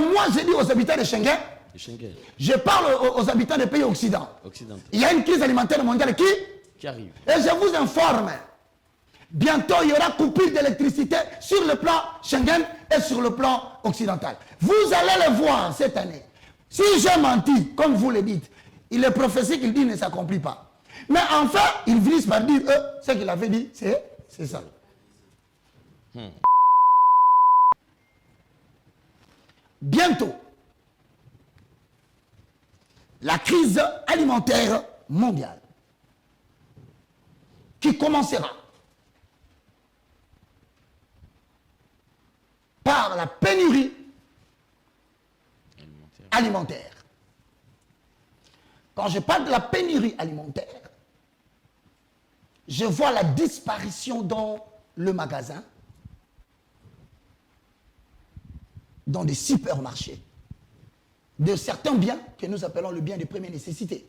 Moi, je dis aux habitants de Schengen, je parle aux habitants des pays occidentaux. Il y a une crise alimentaire mondiale qui arrive. Et je vous informe, bientôt il y aura coupure d'électricité sur le plan Schengen et sur le plan occidental. Vous allez le voir cette année. Si j'ai menti, comme vous le dites, les prophéties qu'il dit ne s'accomplissent pas. Mais enfin, ils finissent par dire, ce qu'il avait dit, c'est ça. Bientôt, la crise alimentaire mondiale qui commencera par la pénurie alimentaire. Quand je parle de la pénurie alimentaire, je vois la disparition dans le magasin, dans des supermarchés, de certains biens que nous appelons le bien de première nécessité.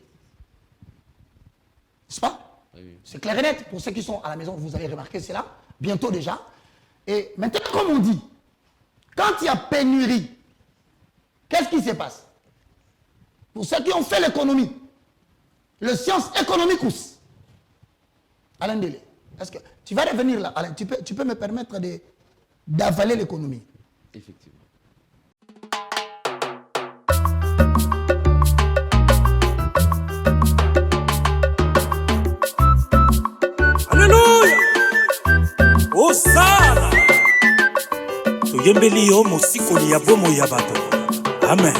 N'est-ce pas? Oui. C'est clair et net. Pour ceux qui sont à la maison, vous avez remarqué cela, bientôt déjà. Et maintenant, comme on dit, quand il y a pénurie, qu'est-ce qui se passe? Pour ceux qui ont fait l'économie, le science économique, Alain Delé, est-ce que tu vas revenir là, Alain, tu peux me permettre d'avaler l'économie? Effectivement. Alléluia! Hosanna! Toyembeli yo mosikoli ya bomo ya bato. Amen.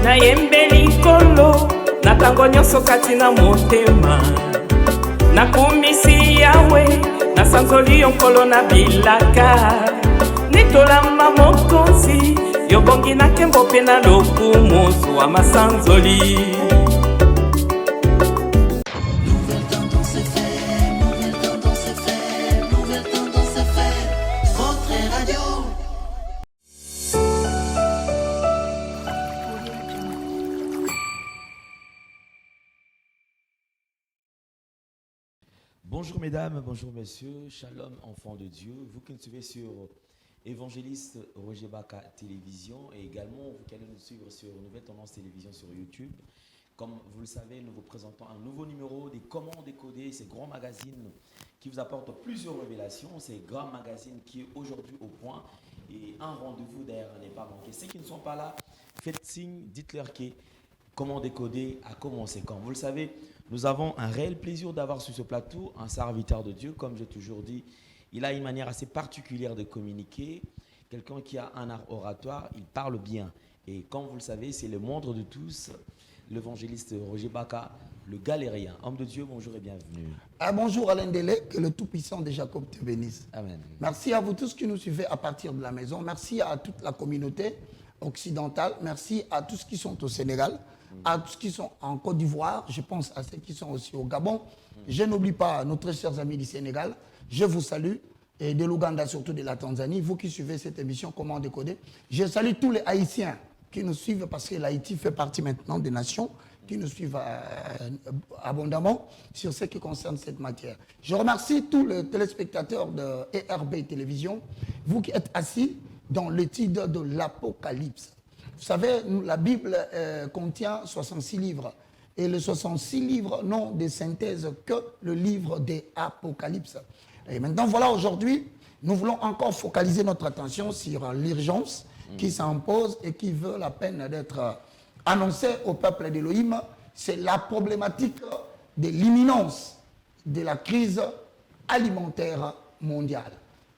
Nayembeli nkolo na tango nyonso kati na motema, nakumisi yawe nasanzoli yo nkolo na bilaka, nitolamba mokonzi yobongi na nkembo mpe na lokumu zwa masanzoli. Bonjour mesdames, bonjour messieurs, shalom enfants de Dieu, vous qui nous suivez sur Évangéliste Roger Baka Télévision et également vous qui allez nous suivre sur Nouvelle Tendance Télévision sur YouTube. Comme vous le savez, nous vous présentons un nouveau numéro des Comment décoder, ces grands magazines qui vous apportent plusieurs révélations, ces grands magazines qui est aujourd'hui au point et un rendez-vous d'ailleurs n'est pas manqué. Ceux qui ne sont pas là, faites signe, dites-leur que Comment décoder a commencé. Comme vous le savez, nous avons un réel plaisir d'avoir sur ce plateau un serviteur de Dieu. Comme j'ai toujours dit, il a une manière assez particulière de communiquer. Quelqu'un qui a un art oratoire, il parle bien. Et comme vous le savez, c'est le moindre de tous, l'évangéliste Roger Baka, le galérien. Homme de Dieu, bonjour et bienvenue. Bonjour Alain Delé, que le Tout-Puissant de Jacob te bénisse. Amen. Merci à vous tous qui nous suivez à partir de la maison. Merci à toute la communauté occidentale. Merci à tous qui sont au Sénégal, à tous qui sont en Côte d'Ivoire. Je pense à ceux qui sont aussi au Gabon. Je n'oublie pas nos très chers amis du Sénégal. Je vous salue. Et de l'Ouganda, surtout de la Tanzanie. Vous qui suivez cette émission, Comment décoder. Je salue tous les Haïtiens qui nous suivent parce que l'Haïti fait partie maintenant des nations qui nous suivent abondamment sur ce qui concerne cette matière. Je remercie tous les téléspectateurs de ERB Télévision, vous qui êtes assis dans l'étude de l'Apocalypse. Vous savez, la Bible contient 66 livres. Et les 66 livres n'ont de synthèse que le livre des Apocalypses. Et maintenant, voilà, aujourd'hui, nous voulons encore focaliser notre attention sur l'urgence qui s'impose et qui veut la peine d'être annoncée au peuple d'Élohim. C'est la problématique de l'imminence de la crise alimentaire mondiale,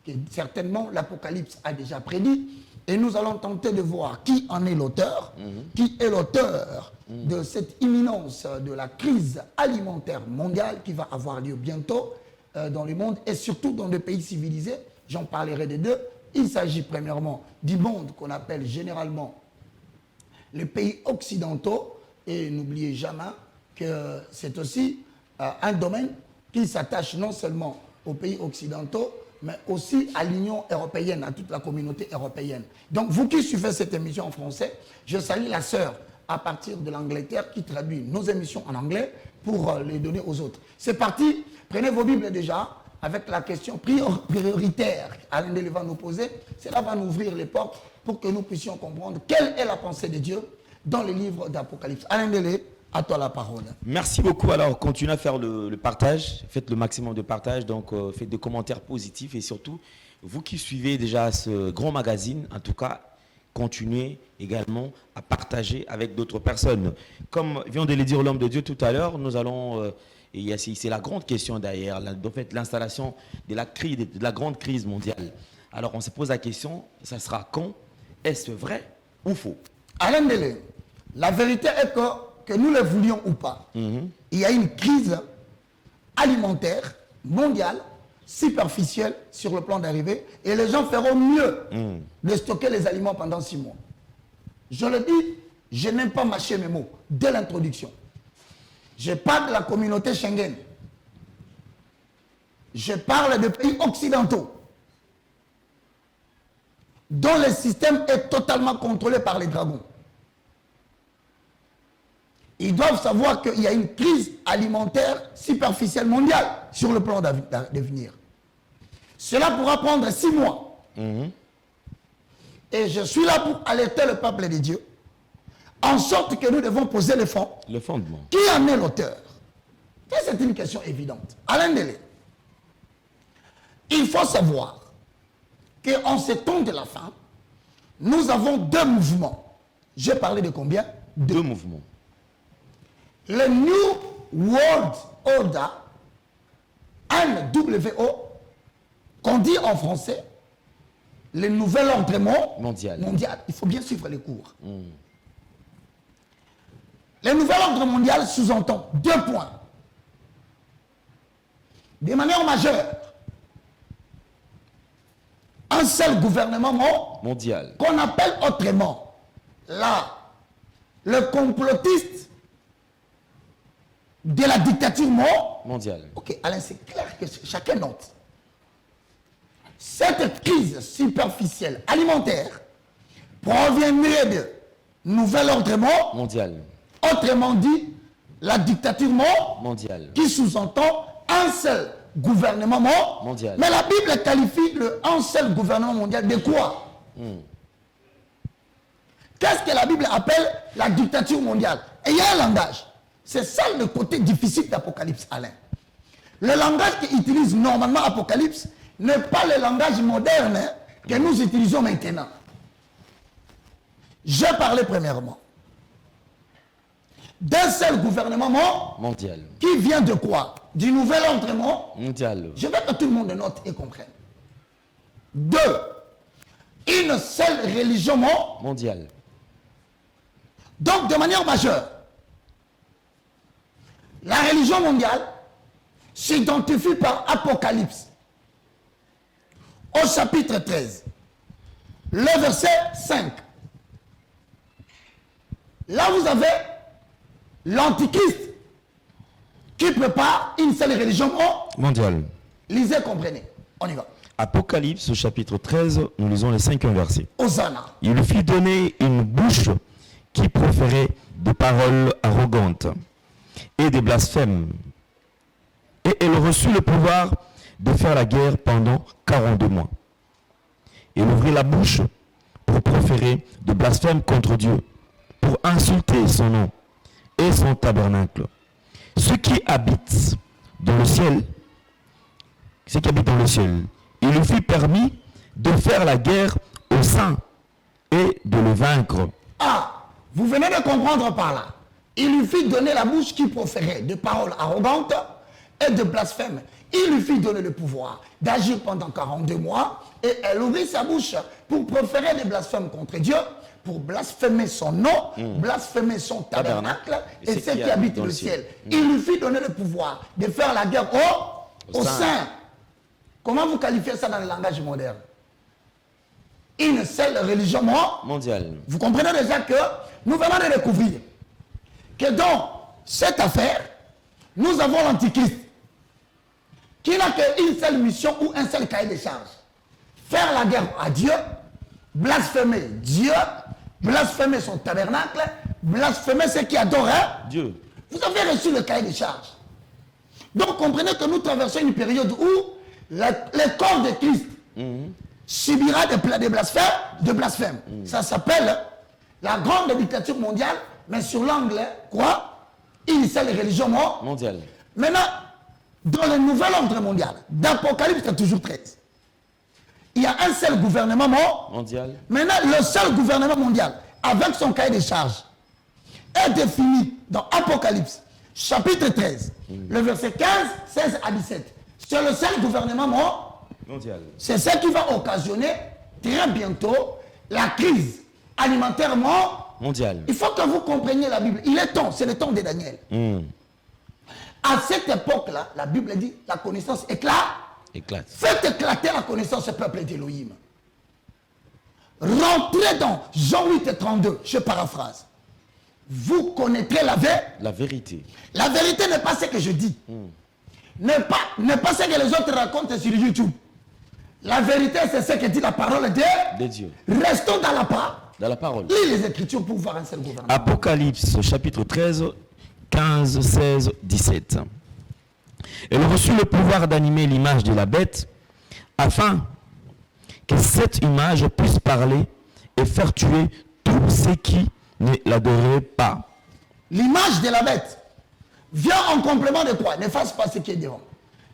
que certainement l'Apocalypse a déjà prédit. Et nous allons tenter de voir qui en est l'auteur, qui est l'auteur de cette imminence de la crise alimentaire mondiale qui va avoir lieu bientôt dans le monde et surtout dans des pays civilisés. J'en parlerai des deux. Il s'agit premièrement du monde qu'on appelle généralement les pays occidentaux. Et n'oubliez jamais que c'est aussi un domaine qui s'attache non seulement aux pays occidentaux, mais aussi à l'Union européenne, à toute la communauté européenne. Donc vous qui suivez cette émission en français, je salue la sœur à partir de l'Angleterre qui traduit nos émissions en anglais pour les donner aux autres. C'est parti, prenez vos Bibles déjà avec la question prioritaire qu'Alain Délé va nous poser. Cela va nous ouvrir les portes pour que nous puissions comprendre quelle est la pensée de Dieu dans le livre d'Apocalypse. Alain Délé, à toi la parole. Merci beaucoup. Alors, continuez à faire le partage. Faites le maximum de partage. Donc, faites des commentaires positifs. Et surtout, vous qui suivez déjà ce grand magazine, en tout cas, continuez également à partager avec d'autres personnes. Comme vient de le dire l'homme de Dieu tout à l'heure, nous allons... et c'est la grande question derrière, en fait, l'installation de la grande crise mondiale. Alors, on se pose la question, ça sera quand? Est-ce vrai ou faux? Alain Délé, la vérité est que nous le voulions ou pas, il y a une crise alimentaire mondiale, superficielle sur le plan d'arrivée, et les gens feront mieux de stocker les aliments pendant 6 mois. Je le dis, je n'aime pas mâcher mes mots dès l'introduction. Je parle de la communauté Schengen. Je parle de pays occidentaux dont le système est totalement contrôlé par les dragons. Ils doivent savoir qu'il y a une crise alimentaire superficielle mondiale sur le plan d'avenir. Cela pourra prendre 6 mois. Et je suis là pour alerter le peuple de Dieu, en sorte que nous devons poser le fondement. Qui en est l'auteur? C'est une question évidente. Alain Délé, il faut savoir qu'en ce temps de la fin, nous avons 2 mouvements. J'ai parlé de combien? 2 mouvements. Le New World Order, NWO, qu'on dit en français, le nouvel ordre mondial. Il faut bien suivre les cours. Le nouvel ordre mondial sous-entend 2 points. De manière majeure, un seul gouvernement mondial, qu'on appelle autrement le complotiste de la dictature mondiale. Ok, Alain, c'est clair que chacun note. Cette crise superficielle alimentaire proviendrait de nouvel ordre mondial. Autrement dit, la dictature mondiale, qui sous-entend un seul gouvernement mondial. Mais la Bible qualifie le un seul gouvernement mondial de quoi? Qu'est-ce que la Bible appelle la dictature mondiale? Et il y a un langage. C'est ça le côté difficile d'Apocalypse, Alain. Le langage qu'utilise normalement Apocalypse n'est pas le langage moderne que nous utilisons maintenant. Je parlais premièrement d'un seul gouvernement mondial. Qui vient de quoi? Du nouvel ordre mondial. Je veux que tout le monde note et comprenne. 2. Une seule religion mondiale. Donc, de manière majeure, la religion mondiale s'identifie par Apocalypse. Au chapitre 13, le verset 5. Là, vous avez l'Antichrist qui prépare une seule religion mondiale. Lisez, comprenez. On y va. Apocalypse, chapitre 13, nous lisons les 5e versets. Hosanna. Il lui fit donner une bouche qui proférait des paroles arrogantes et des blasphèmes. Et elle reçut le pouvoir de faire la guerre pendant 42 mois. Il ouvrit la bouche pour proférer de blasphèmes contre Dieu, pour insulter son nom et son tabernacle. Ceux qui habitent dans le ciel, il lui fut permis de faire la guerre aux saints et de le vaincre. Ah, vous venez de comprendre par là. Il lui fit donner la bouche qui proférait de paroles arrogantes et de blasphèmes. Il lui fit donner le pouvoir d'agir pendant 42 mois et elle ouvrit sa bouche pour proférer des blasphèmes contre Dieu, pour blasphémer son nom, blasphémer son tabernacle et ceux qui habitent le ciel. Il lui fit donner le pouvoir de faire la guerre aux saints. Comment vous qualifiez ça dans le langage moderne? Une seule religion mondiale. Vous comprenez déjà que nous venons de découvrir que dans cette affaire, nous avons l'Antichrist qui n'a qu'une seule mission ou un seul cahier de charges. Faire la guerre à Dieu, blasphémer Dieu, blasphémer son tabernacle, blasphémer ceux qui adorent Dieu. Vous avez reçu le cahier de charges. Donc comprenez que nous traversons une période où le corps de Christ subira des blasphèmes. Ça s'appelle la grande dictature mondiale, mais sur l'angle, quoi? Il c'est les religions mondiales. Maintenant, dans le nouvel ordre mondial, d'Apocalypse, c'est toujours 13. Il y a un seul gouvernement mondial. Maintenant, le seul gouvernement mondial, avec son cahier de charges, est défini dans Apocalypse, chapitre 13, le verset 15, 16 à 17. C'est le seul gouvernement mondial. C'est ce qui va occasionner très bientôt la crise alimentaire mondiale. Il faut que vous compreniez la Bible. Il est temps, c'est le temps de Daniel. À cette époque-là, la Bible dit la connaissance éclate. Faites éclater la connaissance du peuple d'Élohim. Rentrez dans Jean 8 et 32, je paraphrase. Vous connaîtrez la vérité. La vérité n'est pas ce que je dis. N'est pas ce que les autres racontent sur YouTube. La vérité, c'est ce que dit la parole de Dieu. Restons dans la parole. Lis les Écritures pour voir un seul gouvernement. Apocalypse, chapitre 13, 15, 16, 17. Elle reçut le pouvoir d'animer l'image de la bête, afin que cette image puisse parler et faire tuer tous ceux qui ne l'adoraient pas. L'image de la bête vient en complément de quoi? Ne fasse pas ce qui est devant.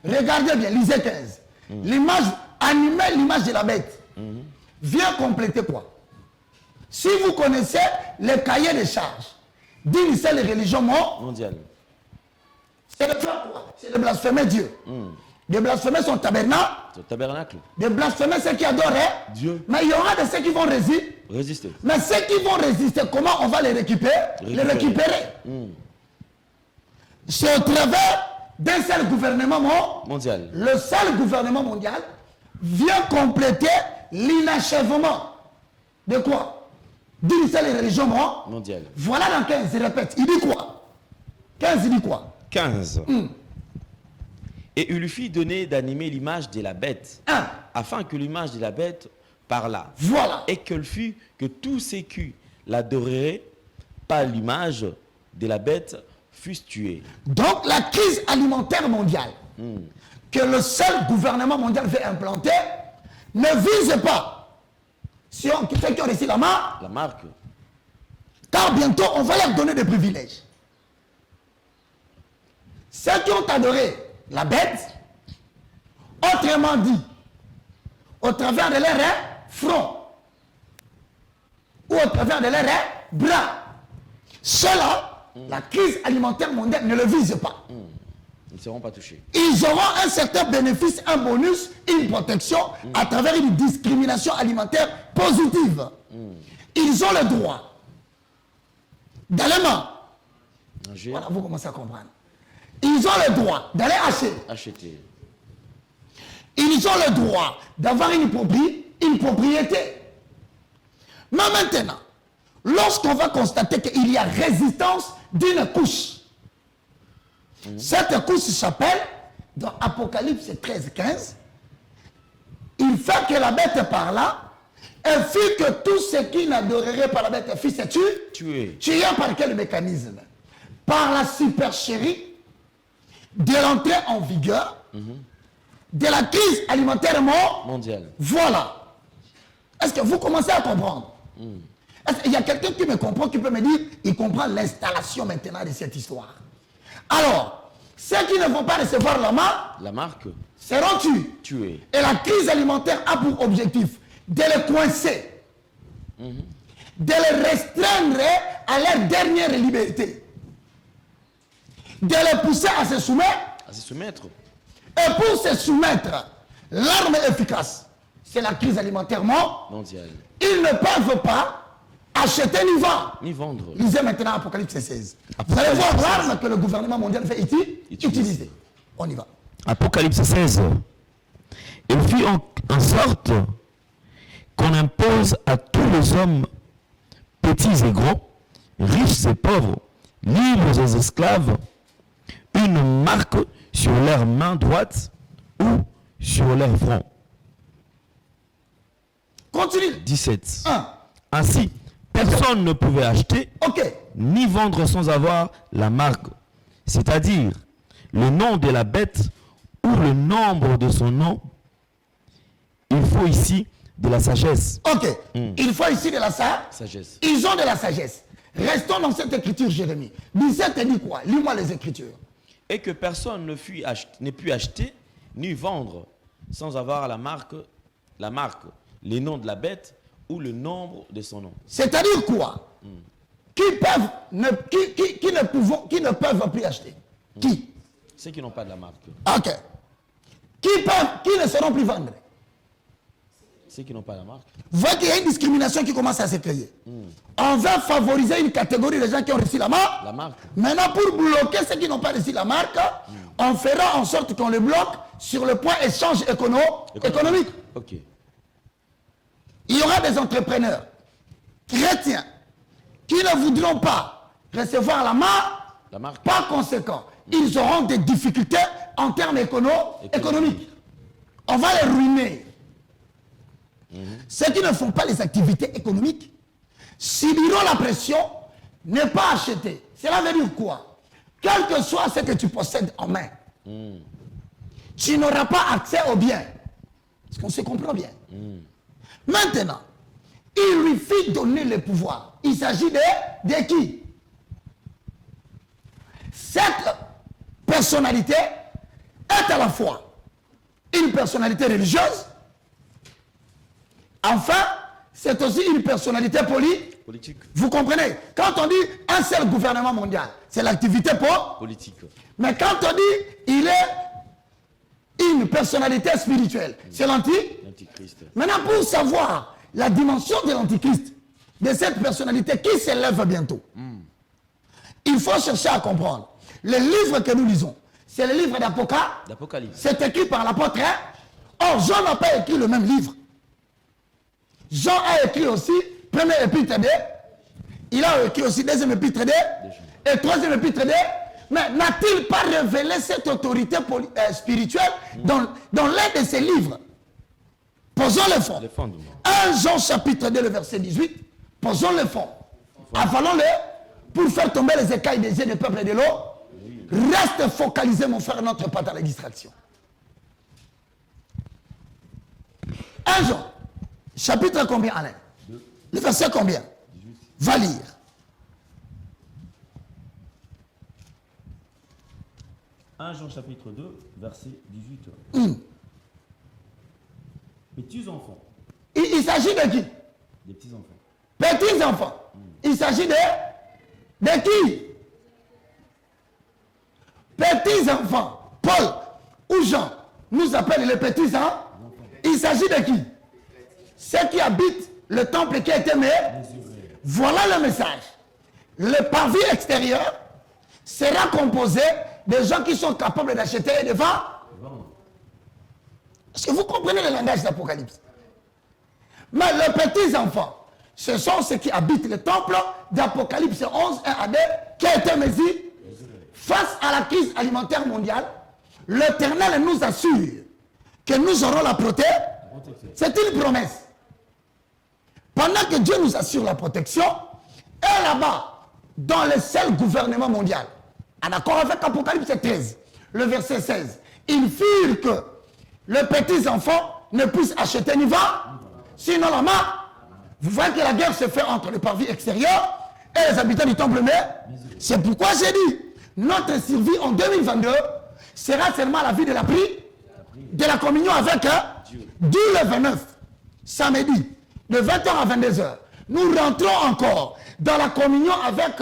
Regardez bien, lisez 15. L'image, animer l'image de la bête, vient compléter quoi? Si vous connaissez le cahier de charges d'une seule religion mondiale, c'est de faire quoi? C'est de blasphémer Dieu. De blasphémer son tabernacle. De blasphémer ceux qui adorent Dieu. Mais il y aura de ceux qui vont résister. Mais ceux qui vont résister, comment on va les récupérer? C'est au travers d'un seul gouvernement mondial. Le seul gouvernement mondial vient compléter l'inachèvement de quoi? D'une seule religion mondiale. Voilà dans 15, je répète. Il dit quoi? 15, il dit quoi? 15. Et il lui fit donner d'animer l'image de la bête, afin que l'image de la bête parlât. Voilà. Et qu'elle fût que tous ceux qui l'adoreraient par l'image de la bête fussent tués. Donc la crise alimentaire mondiale que le seul gouvernement mondial veut implanter ne vise pas ceux qui ont reçu la marque. Car bientôt on va leur donner des privilèges. Ceux qui ont adoré la bête, autrement dit, au travers de leur front ou au travers de leurs bras, ceux-là, la crise alimentaire mondiale ne le vise pas. Ils ne seront pas touchés. Ils auront un certain bénéfice, un bonus, une protection à travers une discrimination alimentaire positive. Ils ont le droit d'aller voilà, vous commencez à comprendre. Ils ont le droit d'aller acheter. Ils ont le droit d'avoir une propriété. Mais maintenant, lorsqu'on va constater qu'il y a résistance d'une couche, cette couche s'appelle, dans Apocalypse 13, 15, il fait que la bête parla, et fit que tous ceux qui n'adoreraient pas la bête fissent tués. Tués par quel mécanisme? Par la supercherie de l'entrée en vigueur de la crise alimentaire mondiale. Voilà. Est-ce que vous commencez à comprendre? Est-ce qu'il y a quelqu'un qui me comprend, qui peut me dire, il comprend l'installation maintenant de cette histoire? Alors, ceux qui ne vont pas recevoir la marque seront tués. Et la crise alimentaire a pour objectif de les coincer, de les restreindre à leur dernière liberté, de les pousser à se soumettre. Et pour se soumettre, l'arme efficace, c'est la crise alimentaire mondiale. Ils ne peuvent pas acheter ni vendre. Lisez maintenant Apocalypse 16. Vous allez voir l'arme que le gouvernement mondial fait utiliser. On y va. Apocalypse 16. Il fit en sorte qu'on impose à tous les hommes, petits et gros, riches et pauvres, libres et esclaves, une marque sur leur main droite ou sur leur front. Continue. 17. Ainsi, personne ne pouvait acheter ni vendre sans avoir la marque, c'est-à-dire le nom de la bête ou le nombre de son nom, il faut ici de la sagesse. Ok. Il faut ici de la Sagesse. Ils ont de la sagesse. Restons dans cette écriture, Jérémie. 17 dit quoi? Lis-moi les écritures. Et que personne ne put acheter ni vendre sans avoir la marque, les noms de la bête ou le nombre de son nom. C'est-à-dire quoi? Qui ne peuvent plus acheter? Qui? Ceux qui n'ont pas de la marque. Ok. Qui ne seront plus vendus? Ceux qui n'ont pas la marque. Vous voyez qu'il y a une discrimination qui commence à se créer. On va favoriser une catégorie de gens qui ont reçu la marque. La marque. Maintenant, pour bloquer ceux qui n'ont pas reçu la marque, on fera en sorte qu'on les bloque sur le point échange économique. Ok. Il y aura des entrepreneurs chrétiens qui ne voudront pas recevoir la marque. Par conséquent, ils auront des difficultés en termes économiques. On va les ruiner. Ceux qui ne font pas les activités économiques subiront la pression, ne pas acheter. Cela veut dire quoi? Quel que soit ce que tu possèdes en main, tu n'auras pas accès aux biens. Est-ce qu'on se comprend bien? Maintenant, il lui fit donner le pouvoir. Il s'agit de qui? Cette personnalité est à la fois une personnalité religieuse. Enfin, c'est aussi une personnalité politique. Vous comprenez? Quand on dit un seul gouvernement mondial, c'est l'activité politique. Mais quand on dit il est une personnalité spirituelle, c'est l'antichrist. Maintenant, pour savoir la dimension de l'antichrist, de cette personnalité qui s'élève bientôt, il faut chercher à comprendre. Le livre que nous lisons, c'est le livre d'Apocalypse. C'est écrit par l'apôtre. Or, Jean n'a pas écrit le même livre. Jean a écrit aussi premier épître de, il a écrit aussi deuxième épître de, et troisième épître de, mais n'a-t-il pas révélé cette autorité spirituelle dans l'un de ses livres? Posons le fond. 1 Jean chapitre 2, le verset 18, posons le fond. Avalons-le pour faire tomber les écailles des yeux du peuple et de l'eau. Reste focalisé, mon frère, notre pas dans la distraction. 1 Jean. Chapitre combien, Alain? Le verset combien? 18. Va lire. Jean chapitre 2, verset 18. Petits enfants. Il s'agit de qui? Des petits enfants. Petits enfants. Il s'agit de qui? Petits enfants. Paul ou Jean nous appellent les petits enfants. Il s'agit de qui? Ceux qui habitent le temple qui a été mesuré. Voilà le message. Le parvis extérieur sera composé de gens qui sont capables d'acheter et de vendre. Est-ce que vous comprenez le langage d'Apocalypse? Mais les petits enfants, ce sont ceux qui habitent le temple d'Apocalypse 11, 1 à 2, qui a été mesuré. Face à la crise alimentaire mondiale, l'Éternel nous assure que nous aurons la protection. C'est une promesse. Pendant que Dieu nous assure la protection, et là-bas, dans le seul gouvernement mondial, en accord avec Apocalypse 13, le verset 16, ils firent que les petits enfants ne puissent acheter ni vendre, sinon la main. Vous voyez que la guerre se fait entre le parvis extérieur et les habitants du temple, mais c'est pourquoi j'ai dit, notre survie en 2022 sera seulement la vie de la prière, de la communion avec Dieu. Le 29, samedi, de 20h à 22h, nous rentrons encore dans la communion avec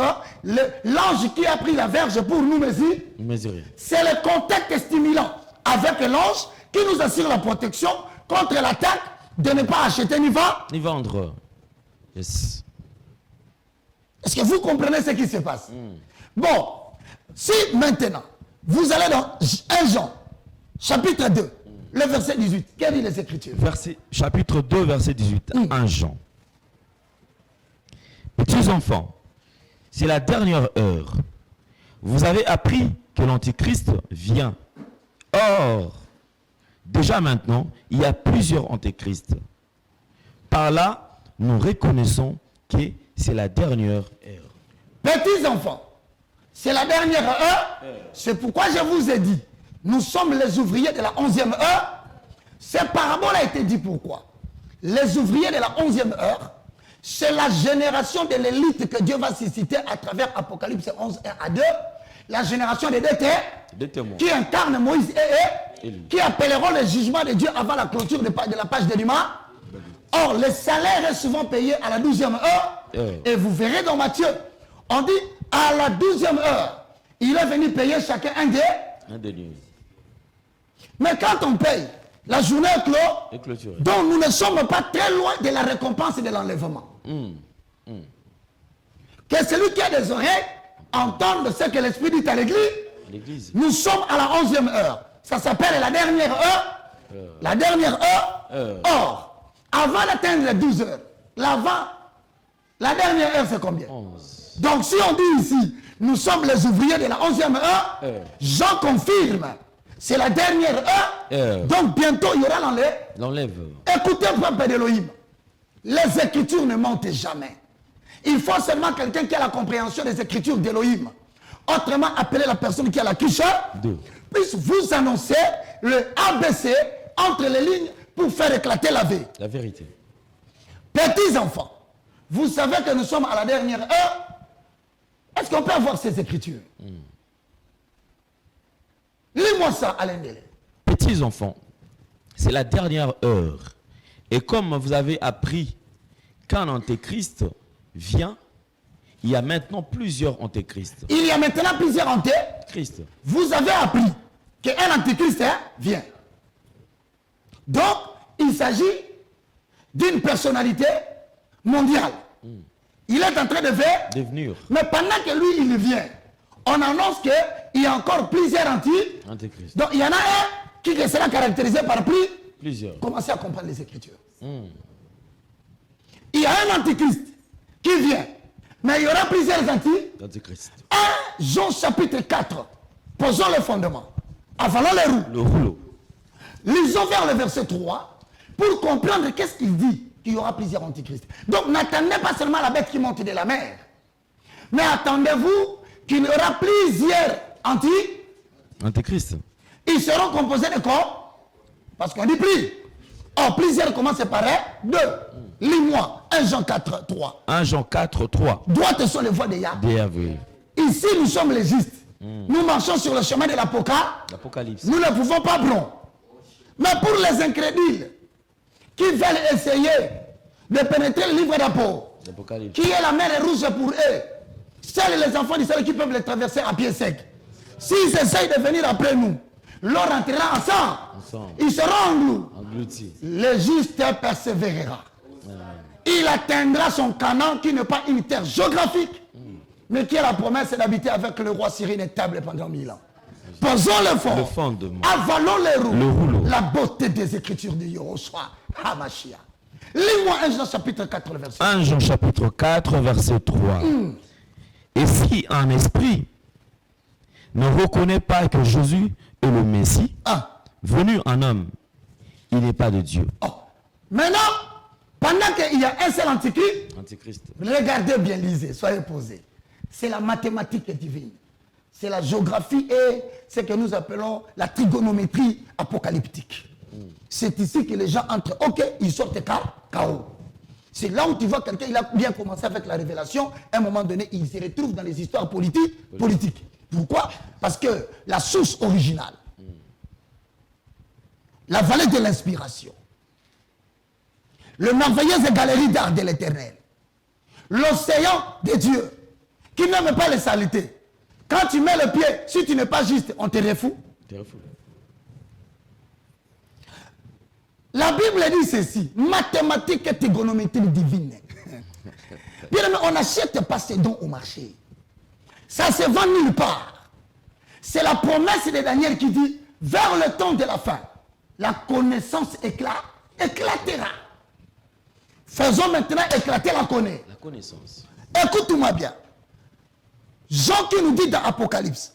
l'ange qui a pris la verge pour nous mesurer. C'est le contact stimulant avec l'ange qui nous assure la protection contre l'attaque de ne pas acheter ni vendre. Yes. Est-ce que vous comprenez ce qui se passe? Bon, si maintenant, vous allez dans 1 Jean, chapitre 2, le verset 18, qu'est-ce dit les Écritures? Chapitre 2, verset 18, 1 Jean. Petits enfants, c'est la dernière heure. Vous avez appris que l'Antichrist vient. Or, déjà maintenant, il y a plusieurs antéchrists. Par là, nous reconnaissons que c'est la dernière heure. Petits enfants, c'est la dernière heure. C'est pourquoi je vous ai dit Nous sommes les ouvriers de la 11e heure. Cette parabole a été dit pourquoi? Les ouvriers de la 11e heure, c'est la génération de l'élite que Dieu va susciter à travers Apocalypse 11, 1 à 2. La génération des deux témoins qui incarne Moïse et Élie, qui appelleront le jugement de Dieu avant la clôture de la page de l'humain. Or, le salaire est souvent payé à la 12e heure. Et vous verrez dans Matthieu, on dit à la 12e heure, il est venu payer chacun un denier. Mais quand on paye, la journée est clôturée. Donc nous ne sommes pas très loin de la récompense et de l'enlèvement. Que celui qui a des oreilles entende ce que l'Esprit dit à l'église. Nous sommes à la 11e heure. Ça s'appelle la dernière heure. La dernière heure. Or, avant d'atteindre les 12 heures, la dernière heure c'est combien? 11. Donc si on dit ici, nous sommes les ouvriers de la 11e heure, j'en confirme. C'est la dernière heure. Donc bientôt il y aura l'enlèvement. Écoutez, peuple d'Élohim. Les Écritures ne mentent jamais. Il faut seulement quelqu'un qui a la compréhension des Écritures d'Élohim. Autrement appelé la personne qui a la quiche, puisse vous annoncer le ABC entre les lignes pour faire éclater la vérité. Petits enfants, vous savez que nous sommes à la dernière heure. Est-ce qu'on peut avoir ces Écritures? Lis-moi ça, Alain Délé. Petits enfants, c'est la dernière heure. Et comme vous avez appris qu'un antéchrist vient, il y a maintenant plusieurs antéchrists. Il y a maintenant plusieurs antéchrists. Vous avez appris qu'un antéchrist vient. Donc, il s'agit d'une personnalité mondiale. Il est en train de venir. Mais pendant que lui, il vient, on annonce qu'il y a encore plusieurs antéchrists. Donc, il y en a un qui sera caractérisé par plusieurs. Commencez à comprendre les Écritures. Il y a un antéchrist qui vient, mais il y aura plusieurs antéchrists. 1 Jean chapitre 4. Posons le fondement. Avalons le rouleau. Lisons vers le verset 3 pour comprendre qu'est-ce qu'il dit, qu'il y aura plusieurs antéchrists. Donc n'attendez pas seulement la bête qui monte de la mer, mais attendez-vous qu'il y aura plusieurs antéchrists. Ils seront composés de quoi? Parce qu'on dit plus. Or, plusieurs commencent par 2. Lis-moi 1 Jean 4, 3. 1 Jean 4, 3. Droites sont les voies de Yahvé. Ici, nous sommes les justes. Nous marchons sur le chemin de l'Apocalypse. Nous ne pouvons pas bronzer. Mais pour les incrédules qui veulent essayer de pénétrer le livre d'Apocalypse, qui est la mer rouge pour eux, seuls les enfants d'Israël qui peuvent les traverser à pied sec. S'ils essayent de venir après nous, l'on rentrera ensemble. Ils seront engloutis. Le juste persévérera. Il atteindra son Canaan qui n'est pas une terre géographique, mais qui est la promesse d'habiter avec le roi Syrie inétable pendant 1000 ans. Posons le fondement. Avalons le rouleau. La beauté des Écritures de Yahushua HaMashiach. Lis-moi 1 Jean chapitre 4, verset 3. 1 Jean chapitre 4, verset 3. Et si un esprit ne reconnaît pas que Jésus est le Messie, venu en homme, il n'est pas de Dieu. Maintenant, pendant qu'il y a un seul antichrist, regardez bien, lisez, soyez posés. C'est la mathématique divine. C'est la géographie et ce que nous appelons la trigonométrie apocalyptique. C'est ici que les gens entrent. Ok, ils sortent KO. C'est là où tu vois quelqu'un, il a bien commencé avec la révélation. À un moment donné, il se retrouve dans les histoires politiques. Pourquoi? Parce que la source originale, la vallée de l'inspiration, le merveilleuse galerie d'art de l'éternel, l'océan de Dieu, qui n'aime pas les saletés. Quand tu mets le pied, si tu n'es pas juste, on te refoule. La Bible dit ceci, mathématiques et trigonométrie divine. Bien aimé, on n'achète pas ces dons au marché. Ça ne se vend nulle part. C'est la promesse de Daniel qui dit, vers le temps de la fin, la connaissance éclatera. Faisons maintenant éclater la connaissance. Écoute-moi bien. Jean qui nous dit dans Apocalypse,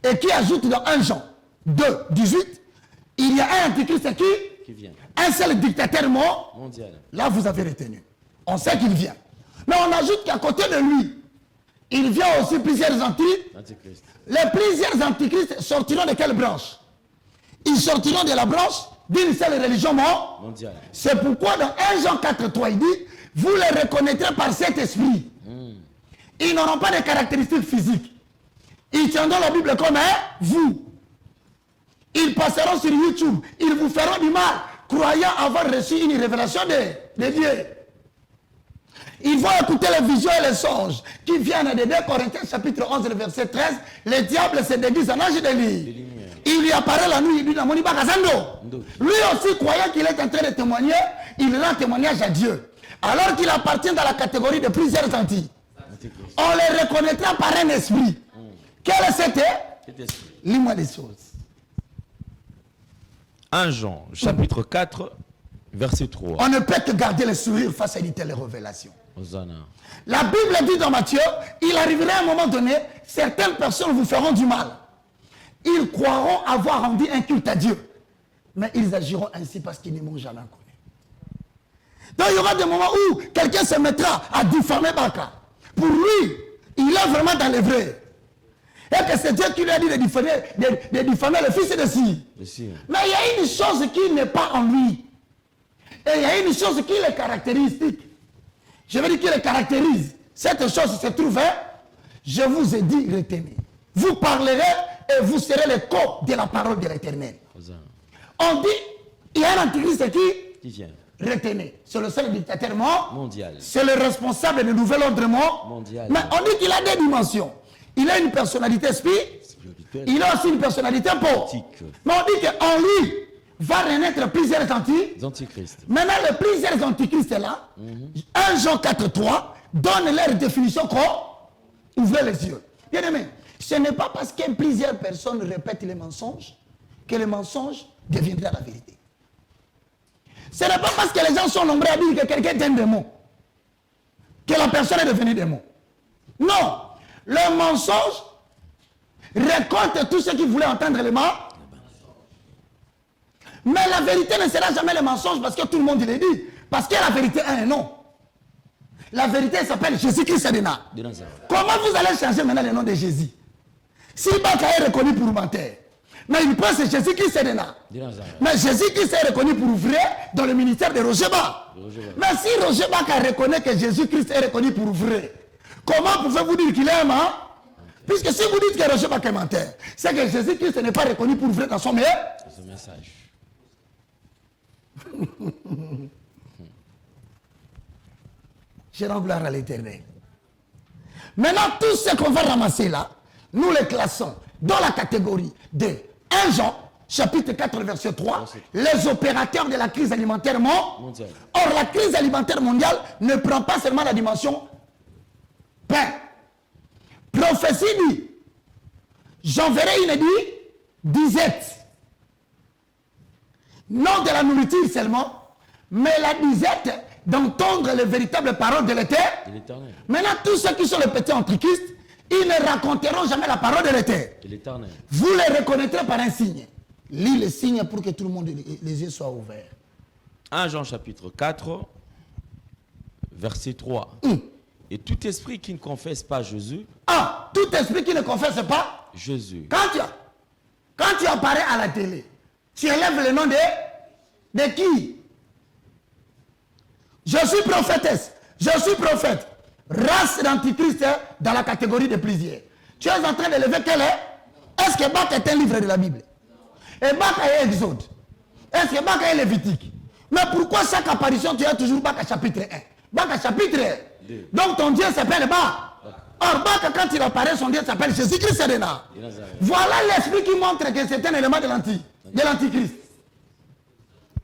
et qui ajoute dans 1 Jean 2, 18, il y a un antichrist qui vient. Un seul dictateur mondial. Là, vous avez retenu. On sait qu'il vient. Mais on ajoute qu'à côté de lui, il vient aussi plusieurs antichrists. Les plusieurs antichrists sortiront de quelle branche? Ils sortiront de la branche d'une seule religion mondiale. C'est pourquoi dans 1 Jean 4,3, il dit, vous les reconnaîtrez par cet esprit. Ils n'auront pas de caractéristiques physiques. Ils tiendront la Bible comme vous. Ils passeront sur YouTube. Ils vous feront du mal, croyant avoir reçu une révélation de Dieu. Ils vont écouter les visions et les songes qui viennent de 2 Corinthiens chapitre 11, verset 13. Le diable se déguise en ange de lumière. Il lui apparaît la nuit, il dit, lui aussi, croyant qu'il est en train de témoigner, il rend témoignage à Dieu. Alors qu'il appartient dans la catégorie de plusieurs entités. On les reconnaîtra par un esprit. Quel est cet esprit? Lis-moi les choses. 1 Jean, chapitre 4, verset 3. On ne peut que garder le sourire face à une telle révélation. Hosanna. La Bible dit dans Matthieu, il arriverait à un moment donné, certaines personnes vous feront du mal. Ils croiront avoir rendu un culte à Dieu. Mais ils agiront ainsi parce qu'ils ne m'ont jamais connu. Donc il y aura des moments où quelqu'un se mettra à diffamer Baka. Pour lui, il est vraiment dans le vrai. Et que c'est Dieu qui lui a dit de diffamer le fils de Sion. Mais il y a une chose qui n'est pas en lui. Et il y a une chose qui le caractérise. Je veux dire qu'il le caractérise. Cette chose se trouve, je vous ai dit, retenez. Vous parlerez et vous serez le corps de la parole de l'Éternel. On dit, il y a un antichrist qui vient. Retenez. C'est le seul dictateur mondial. C'est le responsable du nouvel ordre mondial. Mais on dit qu'il a des dimensions. Il a une personnalité spirituelle. Il a aussi une personnalité politique. Mais on dit qu'en lui va renaître plusieurs antichrists. Maintenant, les plusieurs antichrists là, 1 Jean 4,3 donne leur définition qu'on ouvre les yeux. Bien aimé, ce n'est pas parce que plusieurs personnes répètent les mensonges que le mensonge deviendra la vérité. Ce n'est pas parce que les gens sont nombreux à dire que quelqu'un est un démon que la personne est devenue démon. Non. Le mensonge récolte tous ceux qui voulaient entendre les mensonges. Mais la vérité ne sera jamais le mensonge parce que tout le monde le dit. Parce que la vérité a un nom. La vérité s'appelle Jésus-Christ de Nazareth. Comment vous allez changer maintenant le nom de Jésus? Si Baka est reconnu pour menteur, mais il pense que Jésus-Christ de Nazareth. Mais Jésus-Christ est reconnu pour ouvrir dans le ministère de Roger Baka. Mais si Roger Baka reconnaît que Jésus-Christ est reconnu pour ouvrir, comment pouvez-vous dire qu'il est un menteur? Puisque si vous dites que Roger Baka est menteur, c'est que Jésus-Christ n'est pas reconnu pour ouvrir dans son message. Je rends gloire à l'Éternel. Maintenant, tout ce qu'on va ramasser là, nous les classons dans la catégorie de 1 Jean, chapitre 4, verset 3, les opérateurs de la crise alimentaire mondiale. Or, la crise alimentaire mondiale ne prend pas seulement la dimension pain. Prophétie dit, j'enverrai une disette. Non de la nourriture seulement, mais la disette d'entendre les véritables paroles de l'Éternel. Maintenant, tous ceux qui sont les petits antichistes, ils ne raconteront jamais la parole de l'Éternel. Vous les reconnaîtrez par un signe. Lis le signe pour que tout le monde, les yeux soient ouverts. 1 Jean chapitre 4, verset 3. Et tout esprit qui ne confesse pas Jésus. Ah, tout esprit qui ne confesse pas Jésus. Quand tu apparais à la télé, tu élèves le nom de qui? Je suis prophétesse. Je suis prophète. Race d'antichrist dans la catégorie de plusieurs. Tu es en train d'élever quel est? Est-ce que Baka est un livre de la Bible? Et Baka est Exode? Est-ce que Baka est Lévitique? Mais pourquoi chaque apparition tu as toujours Baka chapitre 1? Baka chapitre 1. Donc ton Dieu s'appelle Baka. Or Baka quand il apparaît, son Dieu s'appelle Jésus-Christ de Nazareth. Voilà l'esprit qui montre que c'est un élément de l'antichrist.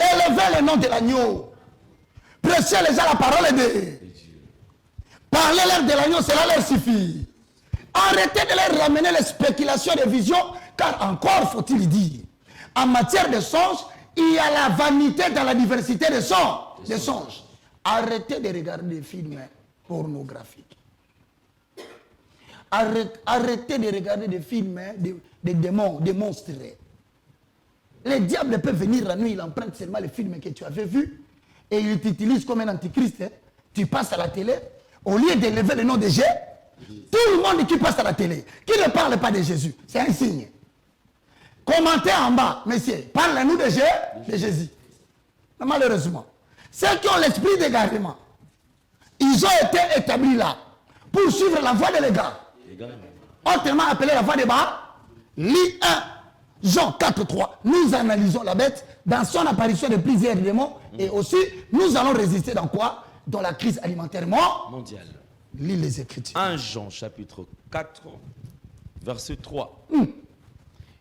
Élevez le nom de l'agneau. Prêchez les gens la parole de Dieu. Parlez-leur de l'agneau, cela leur suffit. Arrêtez de leur ramener les spéculations et les visions, car encore faut-il dire, en matière de songes, il y a la vanité dans la diversité des songes. Arrêtez de regarder des films pornographiques. Arrêtez de regarder des films des démons, des monstres. Les diables peuvent venir la nuit, ils empruntent seulement les films que tu avais vus et ils t'utilisent comme un antichrist. Tu passes à la télé, au lieu d'élever le nom de Jésus, tout le monde qui passe à la télé, qui ne parle pas de Jésus, c'est un signe. Commentez en bas, messieurs. Parlez-nous de Jésus. Mais malheureusement, ceux qui ont l'esprit d'égarement, ils ont été établis là pour suivre la voie de l'égard. Autrement appelé la voie des bas. Lis 1 Jean 4.3. Nous analysons la bête dans son apparition de plusieurs démons. Et aussi, nous allons résister dans quoi? Dans la crise alimentaire mondiale. Lis les Écritures. 1 Jean chapitre 4, verset 3.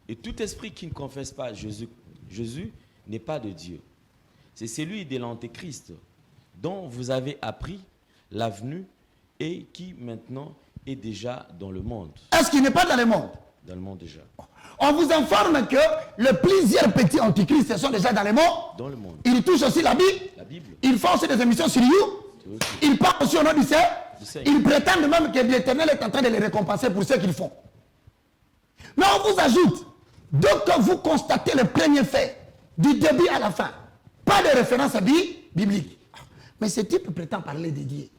Et tout esprit qui ne confesse pas Jésus n'est pas de Dieu. C'est celui de l'Antéchrist dont vous avez appris la venue et qui maintenant est déjà dans le monde. Est-ce qu'il n'est pas dans le monde? Dans le monde déjà. On vous informe que les plusieurs petits antichrists sont déjà dans le monde. Dans le monde. Ils touchent aussi la Bible. La Bible. Ils font aussi des émissions sur You. Ils parlent aussi au nom du Seigneur. Ils prétendent même que l'Éternel est en train de les récompenser pour ce qu'ils font. Mais on vous ajoute, dès que vous constatez le premier fait, du début à la fin, pas de référence biblique. Mais ce type prétend parler de Dieu.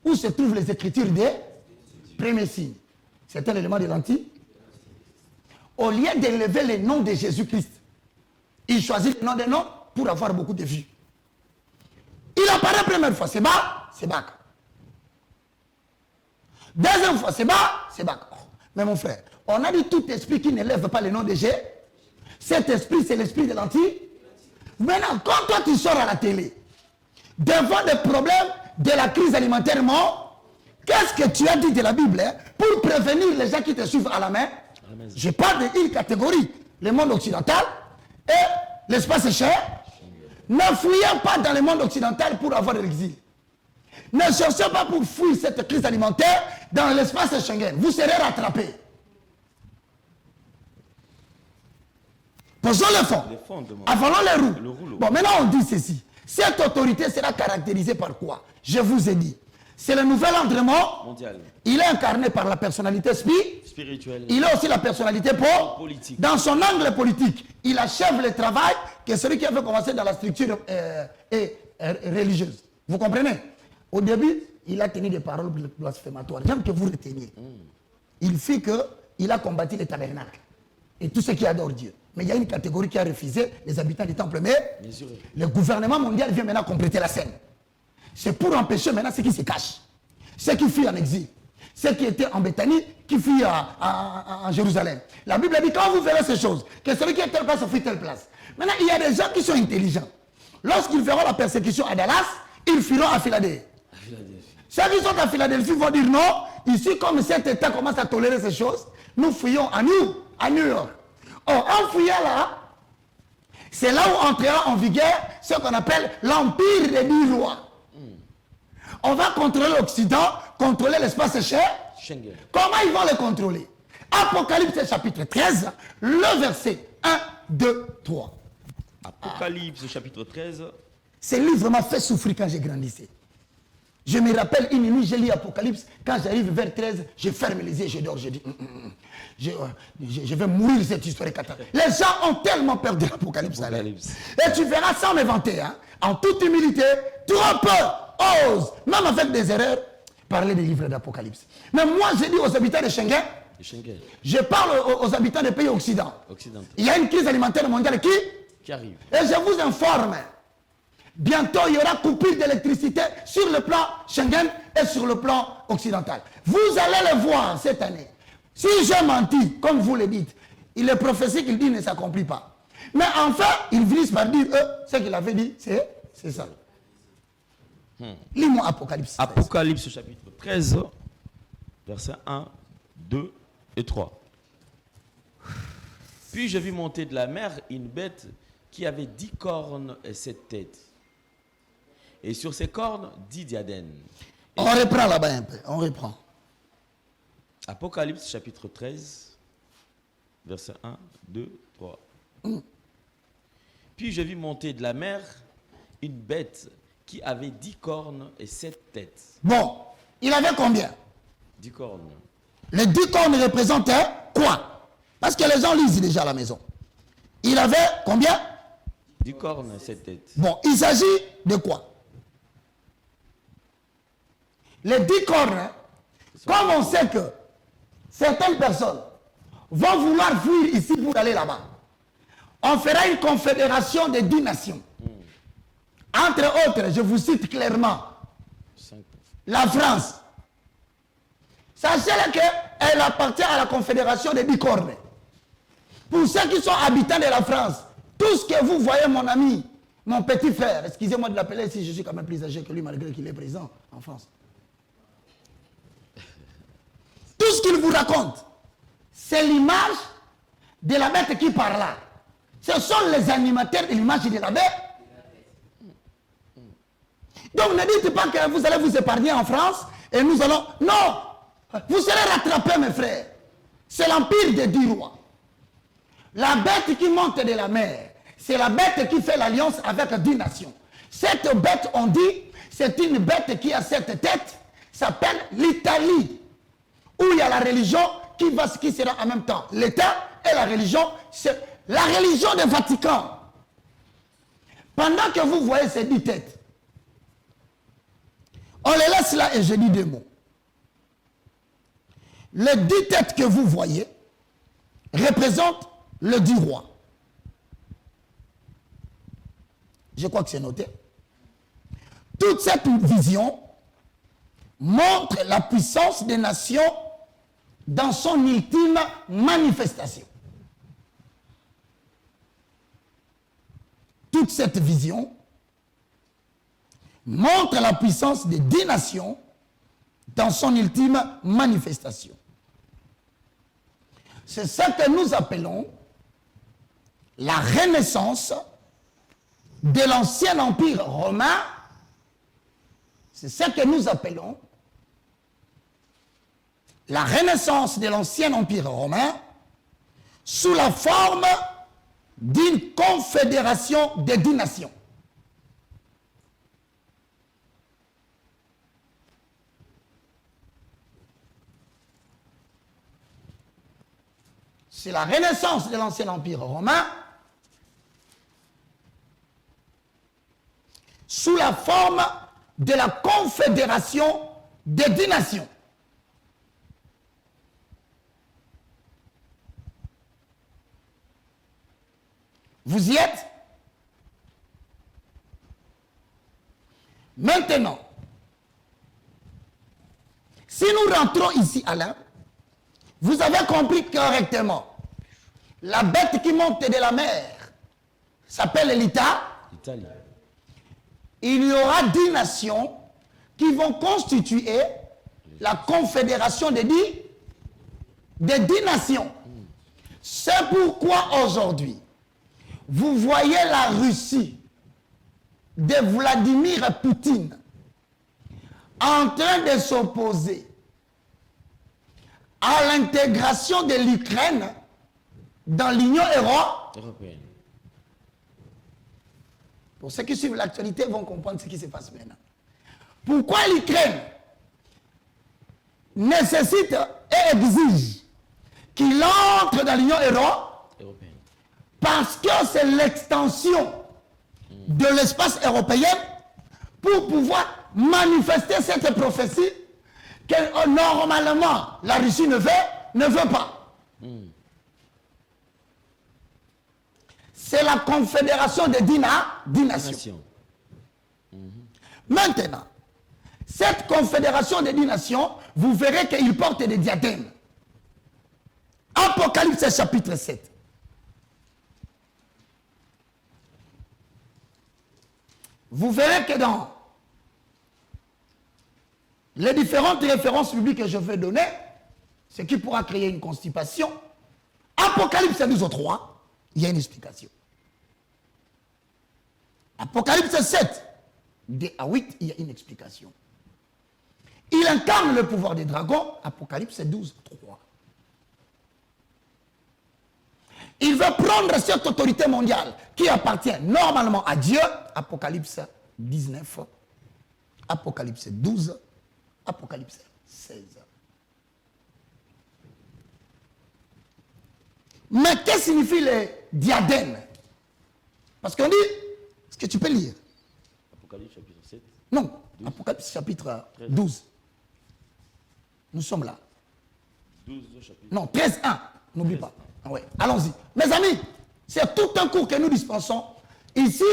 Où se trouvent les Écritures des premiers signes? C'est un élément de l'Anti. Au lieu d'élever le nom de Jésus-Christ, il choisit le nom d'un homme pour avoir beaucoup de vues. Il apparaît première fois, c'est bas, c'est bac. Deuxième fois, c'est bas, c'est bac. Mais mon frère, on a dit tout esprit qui n'élève pas le nom de Jésus. Cet esprit, c'est l'esprit de l'anti. Maintenant, quand toi tu sors à la télé, devant des problèmes de la crise alimentaire, qu'est-ce que tu as dit de la Bible pour prévenir les gens qui te suivent à la main? Je parle d'une catégorie, le monde occidental et l'espace cher. Ne fouillez pas dans le monde occidental pour avoir de l'exil. Ne cherchez pas pour fuir cette crise alimentaire dans l'espace Schengen. Vous serez rattrapés. Posons le fond. Avalons les roues. Bon, maintenant on dit ceci. Cette autorité sera caractérisée par quoi? Je vous ai dit. C'est le nouvel ordre mondial. Il est incarné par la personnalité spirituelle. Il est aussi la personnalité politique. Dans son angle politique, il achève le travail que celui qui avait commencé dans la structure religieuse. Vous comprenez? Au début, il a tenu des paroles blasphématoires. J'aime que vous reteniez. Il fait qu'il a combattu les tabernacles et tout ce qui adore Dieu. Mais il y a une catégorie qui a refusé, les habitants du temple. Mais le gouvernement mondial vient maintenant compléter la scène. C'est pour empêcher maintenant ceux qui se cachent, ceux qui fuient en exil, ceux qui étaient en Béthanie, qui fuient en Jérusalem. La Bible dit, quand vous verrez ces choses, que celui qui est telle place fuit telle place. Maintenant, il y a des gens qui sont intelligents. Lorsqu'ils verront la persécution à Dallas, ils fuiront à Philadelphie. Ceux qui sont à Philadelphie vont dire non, ici, comme cet État commence à tolérer ces choses, nous fuyons à New York. Or, en fuyant là, c'est là où entrera en vigueur ce qu'on appelle l'empire des 10 rois. On va contrôler l'Occident, contrôler l'espace Schengen. Comment ils vont le contrôler? Apocalypse chapitre 13, le verset 1, 2, 3. Apocalypse chapitre 13. Ce livre m'a fait souffrir quand j'ai grandissé. Je me rappelle une nuit, j'ai lu Apocalypse. Quand j'arrive vers 13, je ferme les yeux, je dors, je dis, je vais mourir de cette histoire. Les gens ont tellement peur de l'Apocalypse. Et tu verras sans me vanter, hein, en toute humilité, trop peu ose, même avec des erreurs, parler des livres d'Apocalypse. Mais moi, je dis aux habitants de Schengen, je parle aux habitants des pays occidentaux. Il y a une crise alimentaire mondiale qui arrive. Et je vous informe, bientôt il y aura coupure d'électricité sur le plan Schengen et sur le plan occidental. Vous allez le voir cette année. Si j'ai menti, comme vous le dites, il est prophétie qu'il dit ne s'accomplit pas. Mais enfin, ils finissent par dire, ce qu'il avait dit, c'est ça. Lis-moi Apocalypse 13. Apocalypse chapitre 13, versets 1, 2 et 3. Puis je vis monter de la mer une bête qui avait 10 cornes et 7 têtes. Et sur ses cornes, 10 diadèmes. On reprend là-bas un peu, on reprend. Apocalypse chapitre 13, versets 1, 2, 3. Puis je vis monter de la mer une bête qui avait 10 cornes et 7 têtes. Bon, il avait combien? 10 cornes. Les 10 cornes représentaient quoi? Parce que les gens lisent déjà à la maison. Il avait combien? 10 cornes et 7 têtes. Bon, il s'agit de quoi? Les 10 cornes, comme on sait que certaines personnes vont vouloir fuir ici pour aller là-bas. On fera une confédération des 10 nations. Entre autres, je vous cite clairement, la France. Sachez qu'elle appartient à la confédération des 10 cornes. Pour ceux qui sont habitants de la France, tout ce que vous voyez, mon ami, mon petit frère, excusez-moi de l'appeler si je suis quand même plus âgé que lui malgré qu'il est présent en France. Tout ce qu'il vous raconte, c'est l'image de la bête qui parle là. Ce sont les animateurs de l'image de la bête. Donc ne dites pas que vous allez vous épargner en France et nous allons... Non! Vous serez rattrapés, mes frères. C'est l'empire des 10 rois. La bête qui monte de la mer, c'est la bête qui fait l'alliance avec 10 nations. Cette bête, on dit, c'est une bête qui a cette tête, s'appelle l'Italie. Où il y a la religion qui sera en même temps l'État et la religion. C'est la religion du Vatican. Pendant que vous voyez ces 10 têtes, on les laisse là et je dis 2 mots. Les 10 têtes que vous voyez représentent le 10 rois. Je crois que c'est noté. Toute cette vision montre la puissance des nations dans son ultime manifestation. Toute cette vision montre la puissance des 10 nations dans son ultime manifestation. C'est ce que nous appelons la renaissance de l'ancien empire romain. C'est ce que nous appelons la renaissance de l'ancien empire romain sous la forme d'une confédération des 10 nations. C'est la renaissance de l'ancien empire romain sous la forme de la confédération des 10 nations. Vous y êtes? Maintenant, si nous rentrons ici, Alain, vous avez compris correctement. La bête qui monte de la mer s'appelle l'Italie. Il y aura 10 nations qui vont constituer la confédération des 10 nations. C'est pourquoi aujourd'hui, vous voyez la Russie de Vladimir Poutine en train de s'opposer à l'intégration de l'Ukraine dans l'Union européenne. Pour ceux qui suivent l'actualité vont comprendre ce qui se passe maintenant. Pourquoi l'Ukraine nécessite et exige qu'il entre dans l'Union européenne? Parce que c'est l'extension de l'espace européen pour pouvoir manifester cette prophétie que normalement la Russie ne veut pas. C'est la confédération des 10 nations. Maintenant, cette confédération des 10 nations, vous verrez qu'il porte des diadèmes. Apocalypse chapitre 7. Vous verrez que dans les différentes références bibliques que je vais donner, ce qui pourra créer une constipation, Apocalypse 12:3, il y a une explication. Apocalypse 7, de à 8, il y a une explication. Il incarne le pouvoir des dragons, Apocalypse 12:3. Il veut prendre cette autorité mondiale qui appartient normalement à Dieu, Apocalypse 19, Apocalypse 12, Apocalypse 16. Mais qu'est-ce que signifie les diadèmes? Parce qu'on dit, est-ce que tu peux lire? Apocalypse chapitre 7. Non, 12. Apocalypse chapitre 13. 12. Nous sommes là. 12 chapitre. Non, 13, 1. N'oublie pas. Ouais. Allons-y. Mes amis, c'est tout un cours que nous dispensons. Ici,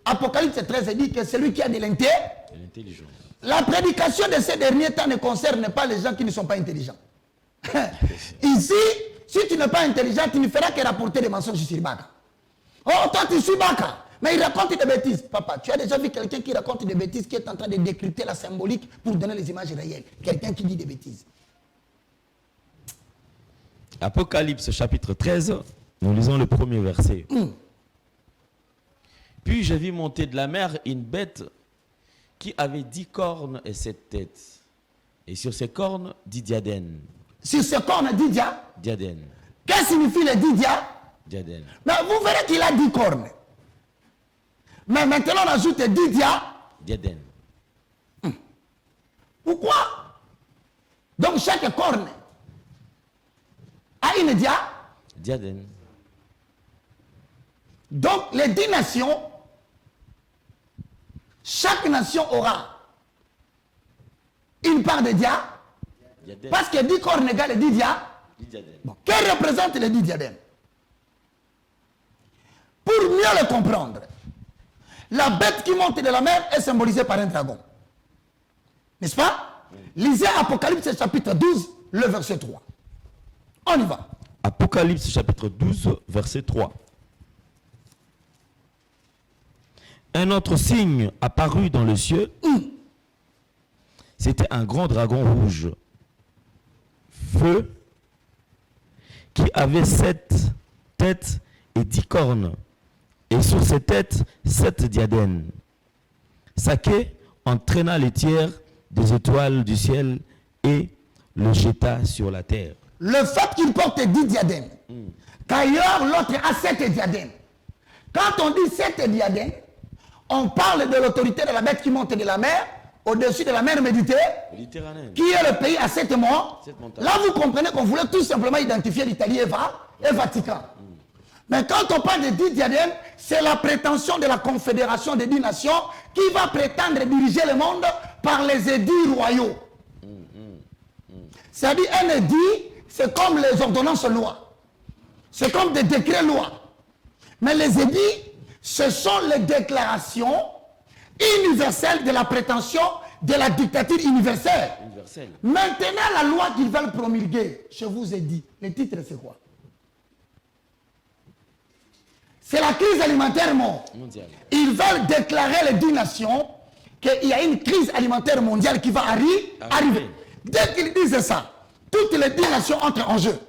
Apocalypse 13 dit que celui qui a de l'intelligence. La prédication de ces derniers temps ne concerne pas les gens qui ne sont pas intelligents. Ici, si tu n'es pas intelligent, tu ne feras que rapporter des mensonges sur Baka. Oh, toi tu suis Baka. Mais il raconte des bêtises. Papa, tu as déjà vu quelqu'un qui raconte des bêtises, qui est en train de décrypter la symbolique pour donner les images réelles. Quelqu'un qui dit des bêtises. Apocalypse chapitre 13, nous lisons le premier verset. Puis je vis monter de la mer une bête qui avait 10 cornes et 7 têtes. Et sur ces cornes, 10 diadèmes. Sur ces cornes, 10 diadèmes. Qu'est-ce que signifie les 10 diadèmes? Mais vous verrez qu'il a 10 cornes. Mais maintenant, on ajoute 10 diadèmes. Pourquoi? Donc, chaque corne a une diadème. Donc, les 10 nations, chaque nation aura une part de diadème. Parce que 10 cornes égale 10 diadèmes. Bon. Que représentent les 10 diadèmes? Pour mieux le comprendre, la bête qui monte de la mer est symbolisée par un dragon. N'est-ce pas? Lisez Apocalypse chapitre 12, le verset 3. On y va. Apocalypse chapitre 12, verset 3. Un autre signe apparut dans le ciel. C'était un grand dragon rouge, feu, qui avait 7 têtes et 10 cornes, et sur ses têtes 7 diadèmes. Sa queue entraîna les tiers des étoiles du ciel et le jeta sur la terre. Le fait qu'il porte 10 diadèmes, qu'ailleurs l'autre a 7 diadèmes. Quand on dit 7 diadèmes, on parle de l'autorité de la bête qui monte de la mer, au-dessus de la mer Méditerranée, qui est le pays à 7 morts. Là, vous comprenez qu'on voulait tout simplement identifier l'Italie et Vatican. Mais quand on parle de 10 diadèmes, c'est la prétention de la confédération des 10 nations qui va prétendre diriger le monde par les édits royaux. C'est-à-dire, un édit, c'est comme les ordonnances lois. C'est comme des décrets lois. Mais les édits, ce sont les déclarations universelles de la prétention de la dictature universelle. Maintenant, la loi qu'ils veulent promulguer, je vous ai dit, le titre c'est quoi? C'est la crise alimentaire mondiale. Ils veulent déclarer les 10 nations qu'il y a une crise alimentaire mondiale qui va arriver. Dès qu'ils disent ça, toutes les 10 nations entrent en jeu.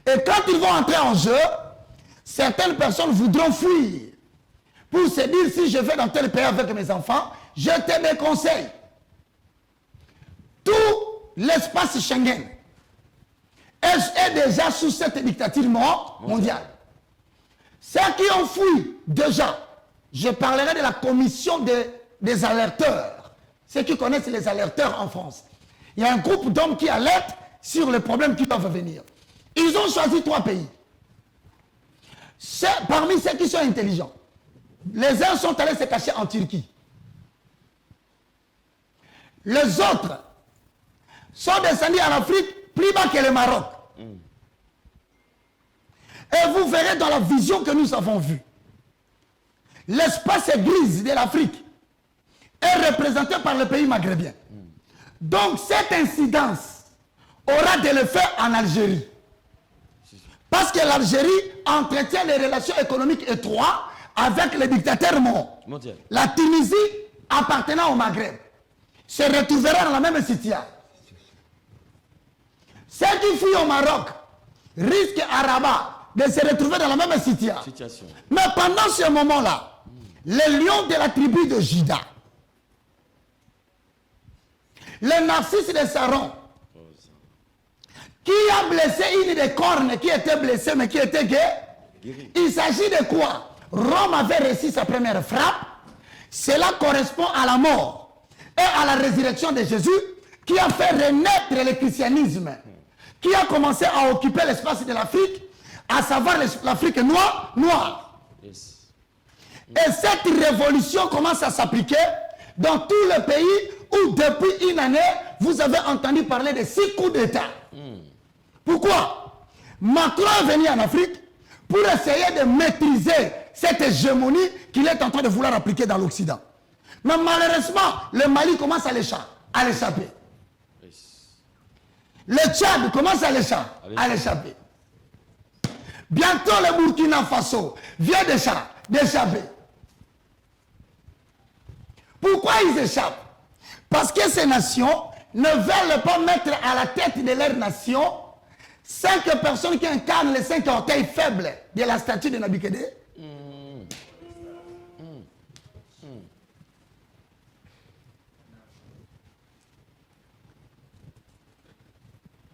Et quand ils vont entrer en jeu, certaines personnes voudront fuir pour se dire, si je vais dans tel pays avec mes enfants, je te déconseille. Tout l'espace Schengen est déjà sous cette dictature mondiale. Ceux qui ont fui déjà, je parlerai de la commission des alerteurs. Ceux qui connaissent les alerteurs en France. Il y a un groupe d'hommes qui alertent sur les problèmes qui doivent venir. Ils ont choisi 3 pays. Parmi ceux qui sont intelligents, les uns sont allés se cacher en Turquie. Les autres sont descendus en Afrique plus bas que le Maroc. Et vous verrez dans la vision que nous avons vue, l'espace gris de l'Afrique est représenté par le pays maghrébien. Donc cette incidence aura de l'effet en Algérie. Parce que l'Algérie entretient des relations économiques étroites avec les dictateurs mondiaux. La Tunisie, appartenant au Maghreb, se retrouvera dans la même situation. Ceux qui fuient au Maroc risquent à Rabat de se retrouver dans la même situation. Mais pendant ce moment-là, les lions de la tribu de Juda, le narcisse de Saron, qui a blessé une des cornes qui était blessée mais qui était guérie. Il s'agit de quoi? Rome avait réussi sa première frappe. Cela correspond à la mort et à la résurrection de Jésus qui a fait renaître le christianisme, qui a commencé à occuper l'espace de l'Afrique, à savoir l'Afrique noire. Et cette révolution commence à s'appliquer dans tout le pays où depuis une année, vous avez entendu parler de 6 coups d'État. Pourquoi? Macron est venu en Afrique pour essayer de maîtriser cette hégémonie qu'il est en train de vouloir appliquer dans l'Occident. Mais malheureusement, le Mali commence à l'échapper. Le Tchad commence à l'échapper. Bientôt, le Burkina Faso vient d'échapper. Pourquoi ils échappent? Parce que ces nations ne veulent pas mettre à la tête de leur nation 5 personnes qui incarnent les 5 orteils faibles de la statue de Nabucodonosor.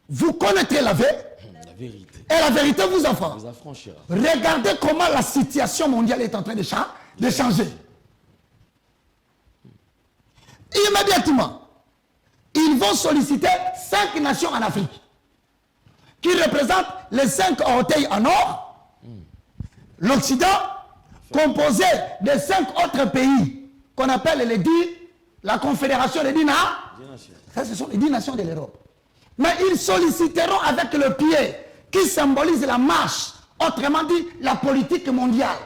Vous connaîtrez la vérité. Et la vérité vous affranchira. Regardez comment la situation mondiale est en train de changer. Immédiatement, ils vont solliciter 5 nations en Afrique qui représentent les 5 orteils en or, l'Occident, composé de 5 autres pays qu'on appelle la Confédération des 10 nations. Ça, ce sont les 10 nations de l'Europe. Mais ils solliciteront avec le pied qui symbolise la marche, autrement dit la politique mondiale,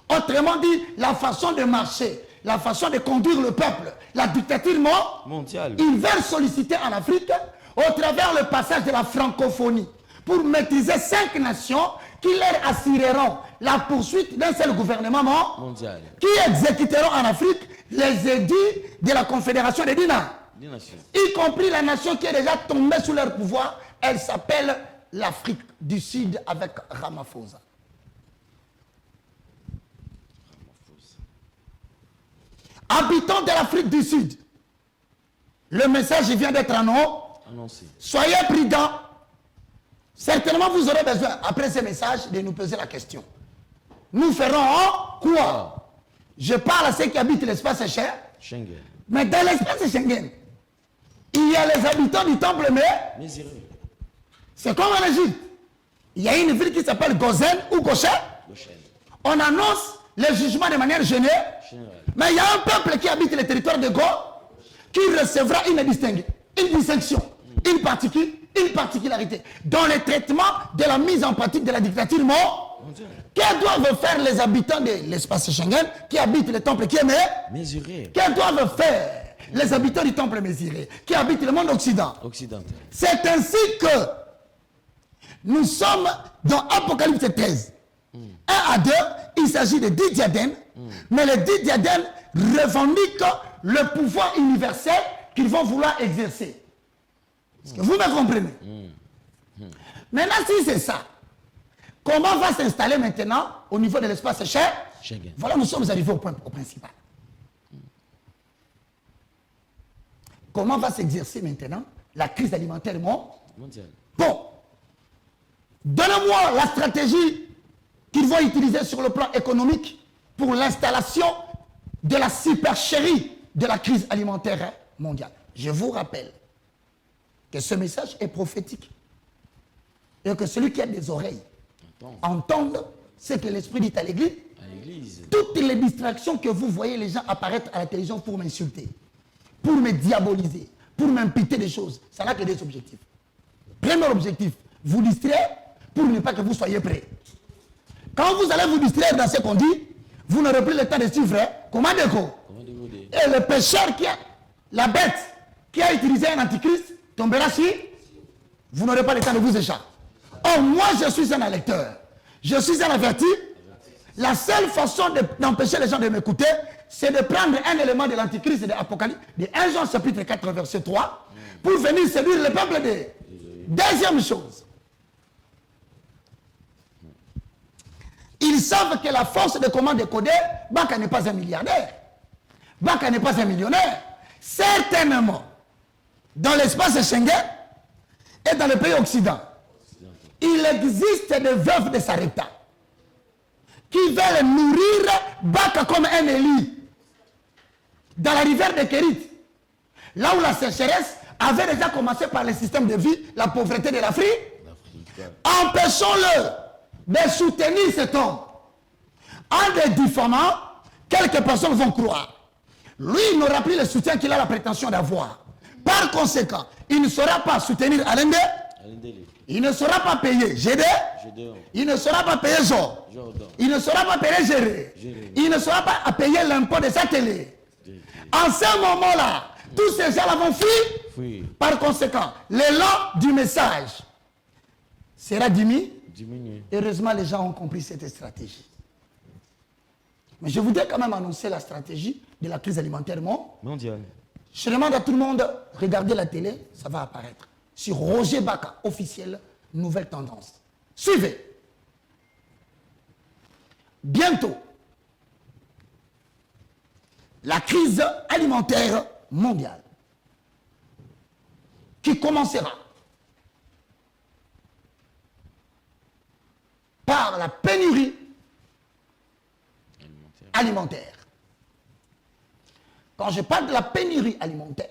autrement dit la façon de marcher, la façon de conduire le peuple, la dictature mondiale. Ils veulent solliciter en Afrique, au travers le passage de la francophonie, pour maîtriser 5 nations qui leur assureront la poursuite d'un seul gouvernement mondial, qui exécuteront en Afrique les édits de la Confédération des 10 nations. Y compris la nation qui est déjà tombée sous leur pouvoir, elle s'appelle l'Afrique du Sud avec Ramaphosa. Habitants de l'Afrique du Sud, le message vient d'être annoncé. Soyez prudents. Certainement vous aurez besoin, après ce message, de nous poser la question. Nous ferons quoi? Je parle à ceux qui habitent l'espace Schengen. Mais dans l'espace Schengen, il y a les habitants du temple Méziré. C'est comme en Égypte. Il y a une ville qui s'appelle Gozen ou Goshen. On annonce le jugement de manière générale. Mais il y a un peuple qui habite le territoire de Go qui recevra une distinction, une particularité dans le traitement de la mise en pratique de la dictature mondiale. Que doivent faire les habitants de l'espace Schengen qui habitent le temple qui est Méziré? Que doivent faire les habitants du temple Méziré qui habitent le monde occidental? C'est ainsi que nous sommes dans Apocalypse 13. 1 à 2, il s'agit de 10 diadèmes, mais les 10 diadèmes revendiquent le pouvoir universel qu'ils vont vouloir exercer. Est-ce que vous me comprenez? Maintenant, si c'est ça, comment va s'installer maintenant au niveau de l'espace Schengen? Voilà, nous sommes arrivés au point principal. Comment va s'exercer maintenant la crise alimentaire mondiale? Bon, donnez-moi la stratégie qu'ils vont utiliser sur le plan économique pour l'installation de la supercherie de la crise alimentaire mondiale. Je vous rappelle que ce message est prophétique et que celui qui a des oreilles entende ce que l'Esprit dit à l'Église. Toutes les distractions que vous voyez les gens apparaître à la télévision pour m'insulter, pour me diaboliser, pour m'imputer des choses, ça n'a que des objectifs. Premier objectif, vous distraire pour ne pas que vous soyez prêts. Quand vous allez vous distraire dans ce qu'on dit, vous n'aurez plus le temps de suivre. Comment dire? Et le pécheur la bête qui a utilisé un antichrist tombera sur, vous n'aurez pas le temps de vous échapper. Or, moi, je suis un électeur. Je suis un averti. La seule façon d'empêcher les gens de m'écouter, c'est de prendre un élément de l'antichrist et de l'Apocalypse, de 1 Jean chapitre 4, verset 3, pour venir séduire le peuple de... Deuxième chose, ils savent que la force de commande décodée, Baka n'est pas un milliardaire. Baka n'est pas un millionnaire. Certainement, dans l'espace Schengen et dans le pays occident, il existe des veuves de Sarepta qui veulent nourrir Baka comme un Élie dans la rivière de Kérit, là où la sécheresse avait déjà commencé par le système de vie, la pauvreté de l'Afrique. Empêchons-le de soutenir cet homme. En le diffamant, quelques personnes vont croire. Lui, il n'aura plus le soutien qu'il a la prétention d'avoir. Par conséquent, il ne saura pas soutenir Allende Il ne sera pas payé Gédé. Il ne sera pas payé Jean. Il ne sera pas payé Géré. Il ne sera pas à payer l'impôt de sa télé. En ce moment-là, tous ces gens-là vont fuir. Par conséquent, l'élan du message sera diminué. Heureusement, les gens ont compris cette stratégie. Mais je voudrais quand même annoncer la stratégie de la crise alimentaire mondiale. Je demande à tout le monde, regardez la télé, ça va apparaître. Sur Roger Baka, officiel, nouvelle tendance. Suivez. Bientôt, la crise alimentaire mondiale qui commencera par la pénurie alimentaire. Quand je parle de la pénurie alimentaire,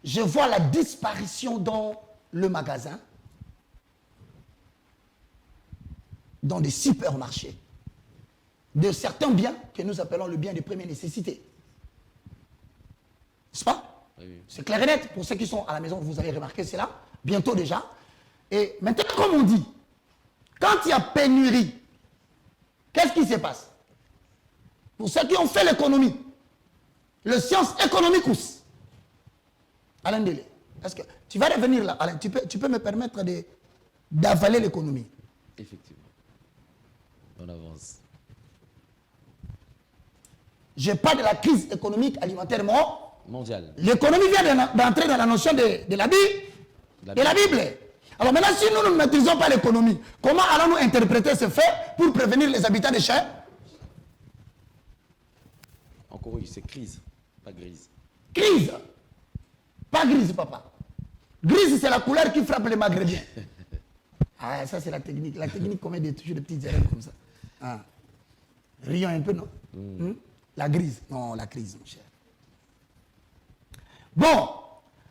je vois la disparition dans le magasin, dans des supermarchés, de certains biens que nous appelons le bien de première nécessité. N'est-ce pas? Oui. C'est clair et net. Pour ceux qui sont à la maison, vous avez remarqué cela, bientôt déjà. Et maintenant, comme on dit, quand il y a pénurie, qu'est-ce qui se passe? Pour ceux qui ont fait l'économie, le science économique, Alain Delé, est-ce que tu vas revenir là, Alain, tu peux me permettre d'avaler l'économie? Effectivement. On avance. Je parle de la crise économique alimentaire mondiale. L'économie vient d'entrer dans la notion de la Bible. Alors maintenant, si nous ne maîtrisons pas l'économie, comment allons-nous interpréter ce fait pour prévenir les habitants des champs? Encore oui, c'est crise, pas grise. Crise, pas grise, papa. Grise, c'est la couleur qui frappe les Maghrébins. Ah, ça c'est la technique. La technique commet toujours des petites erreurs comme ça. Ah. Rions un peu, non? La grise. Non, la crise, mon cher. Bon,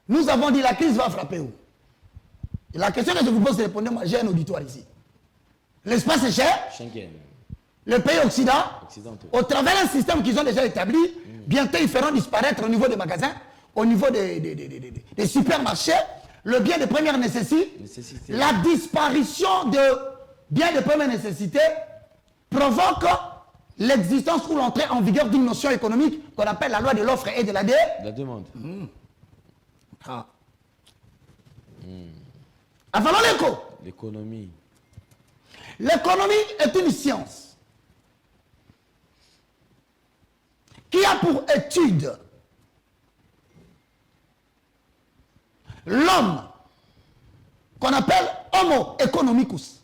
nous avons dit la crise va frapper où? Et la question que je vous pose, c'est répondez-moi. J'ai un auditoire ici. L'espace est cher. Schengen. Le pays occidentaux. Au travers d'un système qu'ils ont déjà établi, bientôt ils feront disparaître au niveau des magasins, au niveau des supermarchés, le bien de première nécessité. La disparition de biens de première nécessité provoque l'existence ou l'entrée en vigueur d'une notion économique qu'on appelle la loi de l'offre et de la demande. Avalons l'écho. L'économie. L'économie est une science qui a pour étude l'homme qu'on appelle Homo economicus.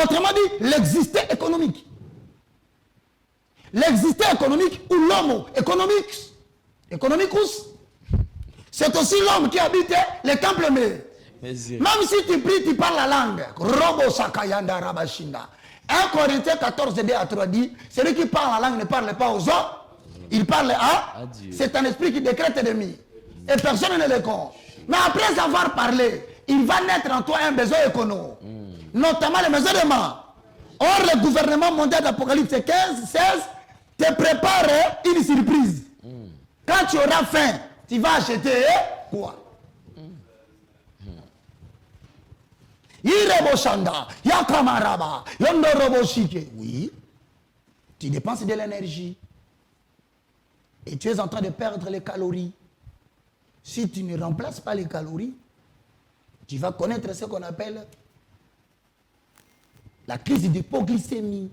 Autrement dit, l'existé économique. L'existé économique ou l'homo economicus. Economicus, c'est aussi l'homme qui habite les temples. Même si tu pries, tu parles la langue. Robo Sakayanda Rabashinda. 1 Corinthiens 14, 2 à 3 dit, celui qui parle la langue ne parle pas aux autres, il parle à Dieu. C'est un esprit qui décrète des nuits. Et personne ne le compte. Mais après avoir parlé, il va naître en toi un besoin économique. Notamment les besoins de mort. Or, le gouvernement mondial d'Apocalypse 15, 16 te prépare une surprise. Quand tu auras faim, tu vas acheter quoi? Oui, tu dépenses de l'énergie et tu es en train de perdre les calories. Si tu ne remplaces pas les calories, tu vas connaître ce qu'on appelle la crise d'hypoglycémie.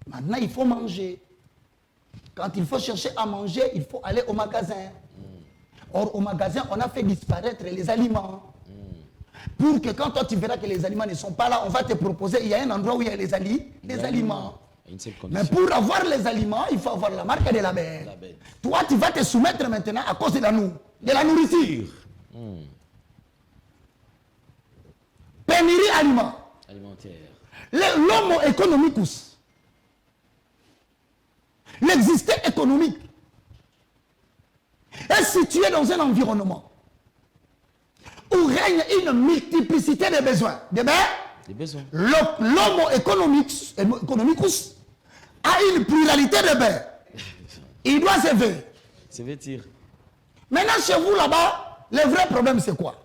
Maintenant, il faut manger. Quand il faut chercher à manger, il faut aller au magasin. Or, au magasin, on a fait disparaître les aliments. Pour que quand toi tu verras que les aliments ne sont pas là, on va te proposer, il y a un endroit où il y a les aliments. Mais pour avoir les aliments, il faut avoir la marque de la bête. Toi, tu vas te soumettre maintenant à cause de la nourriture. Pénurie alimentaire. L'homo economicus, l'existé économique, est situé dans un environnement où règne une multiplicité de besoins. L'homo economicus a une pluralité de biens. Il doit se vêtir. Maintenant, chez vous là-bas, le vrai problème, c'est quoi?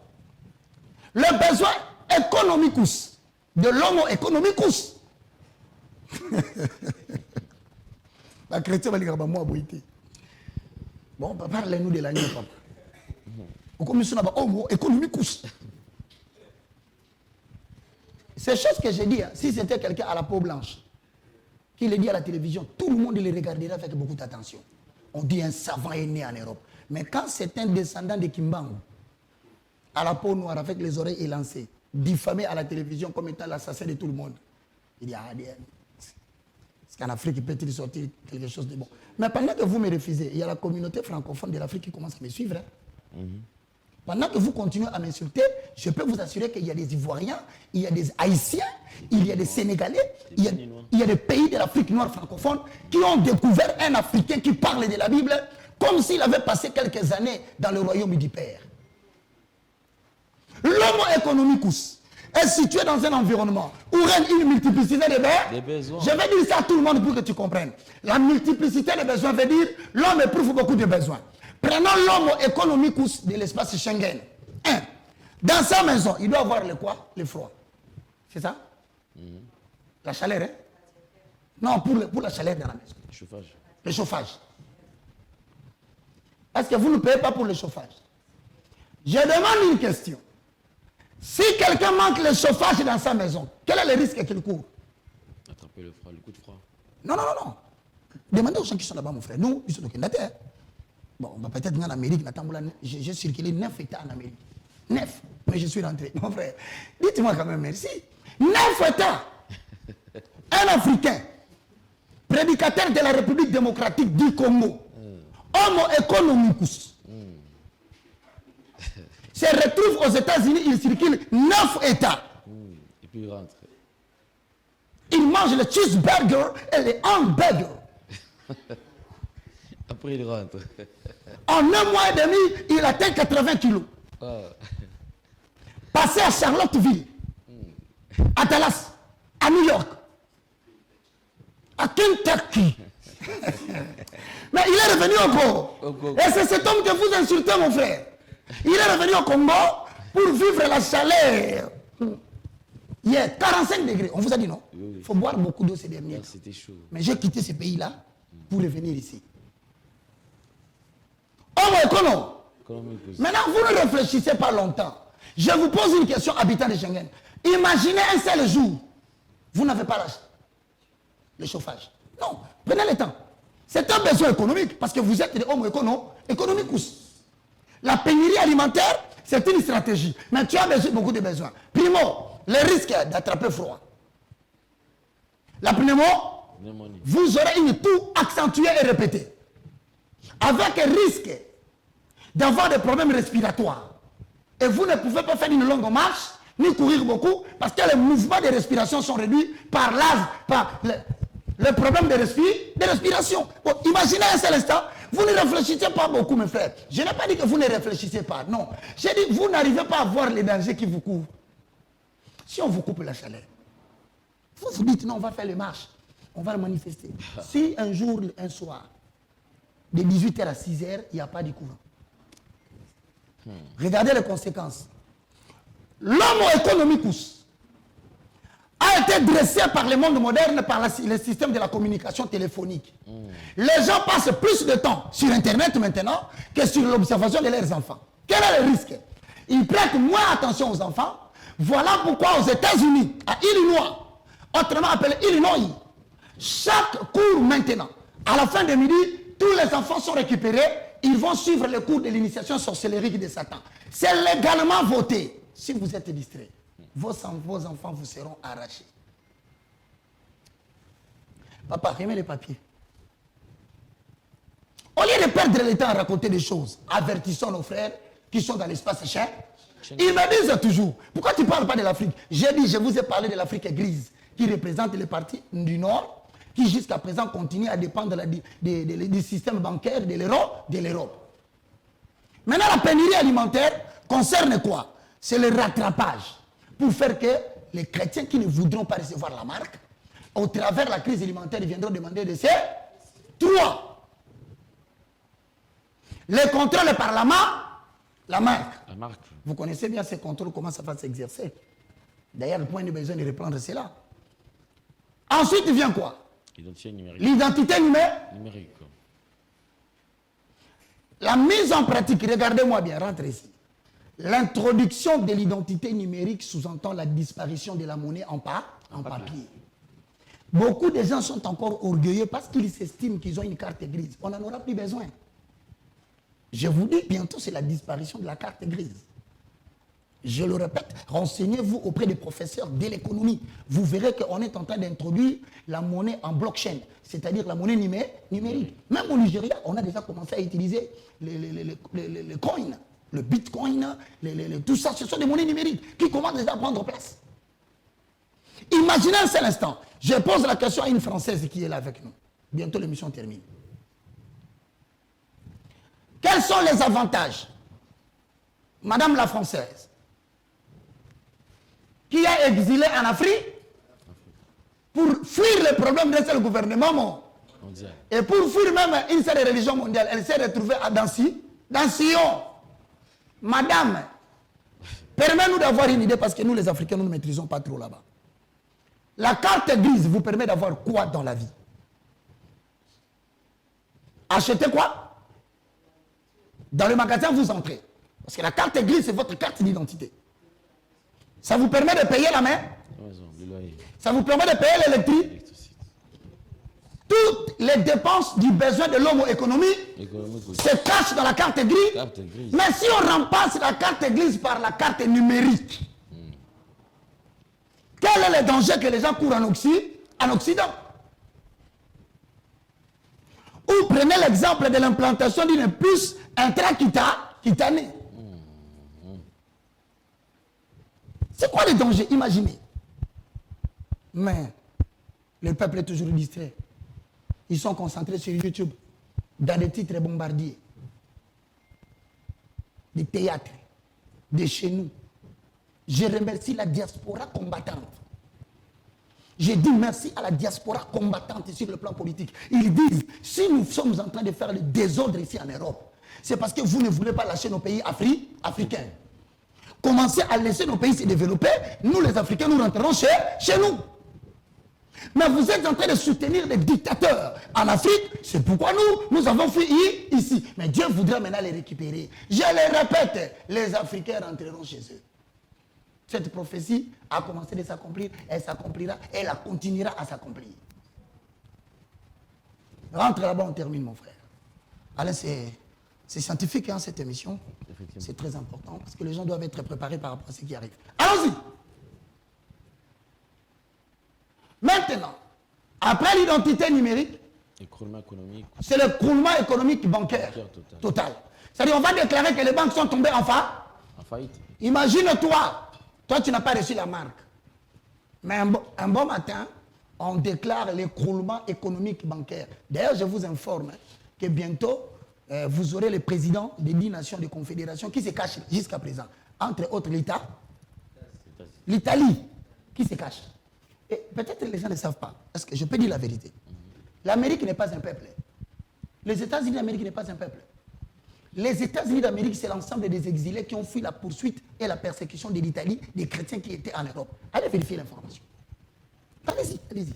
Le besoin économicus, de l'homo economicus. La chrétien va dire, moi, boité. Bon, parlez-nous de l'agneau, papa. Au commission là-bas, homo economicus. Ces choses que j'ai dit, si c'était quelqu'un à la peau blanche, qui le dit à la télévision, tout le monde le regardera avec beaucoup d'attention. On dit un savant est né en Europe. Mais quand c'est un descendant de Kimbangu, à la peau noire, avec les oreilles élancées, diffamé à la télévision comme étant l'assassin de tout le monde, il dit, est-ce qu'en Afrique peut-il sortir quelque chose de bon? Mais pendant que vous me refusez, il y a la communauté francophone de l'Afrique qui commence à me suivre. Pendant que vous continuez à m'insulter, je peux vous assurer qu'il y a des Ivoiriens, il y a des Haïtiens, il y a des Sénégalais, il y a des pays de l'Afrique noire francophone qui ont découvert un Africain qui parle de la Bible comme s'il avait passé quelques années dans le royaume du Père. L'homo economicus est situé dans un environnement où règne une multiplicité de besoins. Je vais dire ça à tout le monde pour que tu comprennes. La multiplicité des besoins veut dire l'homme éprouve beaucoup de besoins. Prenons l'homo economicus de l'espace Schengen. Dans sa maison, il doit avoir le quoi? Le froid. C'est ça? La chaleur, hein? Non, pour la chaleur dans la maison. Le chauffage. Le chauffage. Parce que vous ne payez pas pour le chauffage. Je demande une question. Si quelqu'un manque le chauffage dans sa maison, quel est le risque qu'il court? Attraper le froid, le coup de froid. Non. Demandez aux gens qui sont là-bas, mon frère. Nous, ils sont au Canada. Bon, on va peut-être en Amérique. J'ai circulé 9 États en Amérique. 9. Mais je suis rentré. Mon frère, dites-moi quand même merci. 9 États. Un Africain, prédicateur de la République démocratique du Congo, homo economicus, se retrouve aux États-Unis, il circule 9 États. Et puis il rentre. Il mange le cheeseburger et le hamburger. Après il rentre. En 1 mois et demi, il atteint 80 kilos. Passé à Charlottesville, à Dallas, à New York, à Kentucky. Mais il est revenu au Congo. Et c'est cet homme que vous insultez, mon frère. Il est revenu au Congo pour vivre la chaleur. Il y a 45 degrés. On vous a dit non? Il faut boire beaucoup d'eau ces derniers temps. C'était chaud. Mais j'ai quitté ce pays-là pour revenir ici. Homo economicus. Maintenant, vous ne réfléchissez pas longtemps. Je vous pose une question, habitant de Schengen. Imaginez un seul jour, vous n'avez pas le chauffage. Non, prenez le temps. C'est un besoin économique parce que vous êtes des homo economicus. La pénurie alimentaire, c'est une stratégie. Mais tu as beaucoup de besoins. Primo, le risque d'attraper froid. La pneumonie. Vous aurez une toux accentuée et répétée. Avec un risque d'avoir des problèmes respiratoires. Et vous ne pouvez pas faire une longue marche, ni courir beaucoup, parce que les mouvements de respiration sont réduits par l'asthme, par le problème de respiration. Bon, imaginez un seul instant, vous ne réfléchissez pas beaucoup, mes frères. Je n'ai pas dit que vous ne réfléchissez pas, non. J'ai dit que vous n'arrivez pas à voir les dangers qui vous couvrent. Si on vous coupe la chaleur, vous vous dites non, on va faire les marches, on va le manifester. Si un jour, un soir, de 18h à 6h, il n'y a pas de courant. Regardez les conséquences. L'homo economicus a été dressé par le monde moderne, par le système de la communication téléphonique. Les gens passent plus de temps sur Internet maintenant que sur l'observation de leurs enfants. Quel est le risque? Ils prêtent moins attention aux enfants. Voilà pourquoi aux États-Unis, à Illinois, autrement appelé Illinois, chaque cours maintenant, à la fin de midi, tous les enfants sont récupérés. Ils vont suivre le cours de l'initiation sorcellérique de Satan. C'est légalement voté. Si vous êtes distrait, vos enfants vous seront arrachés. Papa, remets les papiers. Au lieu de perdre le temps à raconter des choses, avertissons nos frères qui sont dans l'espace cher. Ils me disent toujours, pourquoi tu ne parles pas de l'Afrique? J'ai dit, je vous ai parlé de l'Afrique grise, qui représente les partis du Nord, qui jusqu'à présent continue à dépendre du système bancaire de l'Europe. Maintenant, la pénurie alimentaire concerne quoi? C'est le rattrapage pour faire que les chrétiens qui ne voudront pas recevoir la marque, au travers de la crise alimentaire, ils viendront demander de ces 3. Les contrôles par la marque. La marque. Vous connaissez bien ces contrôles, comment ça va s'exercer. D'ailleurs, le point de besoin de reprendre, c'est là. Ensuite, vient quoi? L'identité numérique. L'identité Numérique. La mise en pratique, regardez-moi bien, rentrez ici. L'introduction de l'identité numérique sous-entend la disparition de la monnaie en papier. Beaucoup de gens sont encore orgueilleux parce qu'ils s'estiment qu'ils ont une carte grise. On n'en aura plus besoin. Je vous dis, bientôt, c'est la disparition de la carte grise. Je le répète, renseignez-vous auprès des professeurs de l'économie. Vous verrez qu'on est en train d'introduire la monnaie en blockchain, c'est-à-dire la monnaie numérique. Même au Nigeria, on a déjà commencé à utiliser les coins, le bitcoin, tout ça. Ce sont des monnaies numériques qui commencent déjà à prendre place. Imaginez un seul instant. Je pose la question à une Française qui est là avec nous. Bientôt l'émission termine. Quels sont les avantages, Madame la Française, qui a exilé en Afrique pour fuir les problèmes d'un seul gouvernement mondial. Et pour fuir même une seule religion mondiale, elle s'est retrouvée dans Sion. Madame, permets-nous d'avoir une idée parce que nous les Africains, nous ne maîtrisons pas trop là-bas. La carte grise vous permet d'avoir quoi dans la vie? Achetez quoi? Dans le magasin, vous entrez. Parce que la carte grise, c'est votre carte d'identité. Ça vous permet de payer la main. Ça vous permet de payer l'électricité. Toutes les dépenses du besoin de l'homme économique se cachent dans la carte grise. Mais si on remplace la carte grise par la carte numérique, quel est le danger que les gens courent en Occident? Ou prenez l'exemple de l'implantation d'une puce intracutanée. C'est quoi le danger? Imaginez. Mais le peuple est toujours distrait. Ils sont concentrés sur YouTube, dans des titres bombardiers, des théâtres, de chez nous. Je remercie la diaspora combattante. Je dis merci à la diaspora combattante sur le plan politique. Ils disent, si nous sommes en train de faire le désordre ici en Europe, c'est parce que vous ne voulez pas lâcher nos pays africains. Commencez à laisser nos pays se développer. Nous, les Africains, nous rentrerons chez nous. Mais vous êtes en train de soutenir des dictateurs en Afrique. C'est pourquoi nous avons fui ici. Mais Dieu voudrait maintenant les récupérer. Je le répète, les Africains rentreront chez eux. Cette prophétie a commencé de s'accomplir, elle s'accomplira, elle continuera à s'accomplir. Rentre là-bas, on termine, mon frère. Allez, c'est scientifique, hein, cette émission. C'est très important, parce que les gens doivent être préparés par rapport à ce qui arrive. Allons-y. Maintenant, après l'identité numérique, c'est le l'écroulement économique bancaire total. C'est-à-dire, on va déclarer que les banques sont tombées en faillite. Imagine-toi, toi tu n'as pas reçu la marque. Mais un bon matin, on déclare l'écroulement économique bancaire. D'ailleurs, je vous informe que bientôt, vous aurez le président des 10 nations de confédération qui se cache jusqu'à présent. Entre autres, l'Italie qui se cache. Et peut-être que les gens ne savent pas. Parce que je peux dire la vérité. L'Amérique n'est pas un peuple. Les États-Unis d'Amérique n'est pas un peuple. Les États-Unis d'Amérique, c'est l'ensemble des exilés qui ont fui la poursuite et la persécution de l'Italie, des chrétiens qui étaient en Europe. Allez vérifier l'information. Allez-y, allez-y.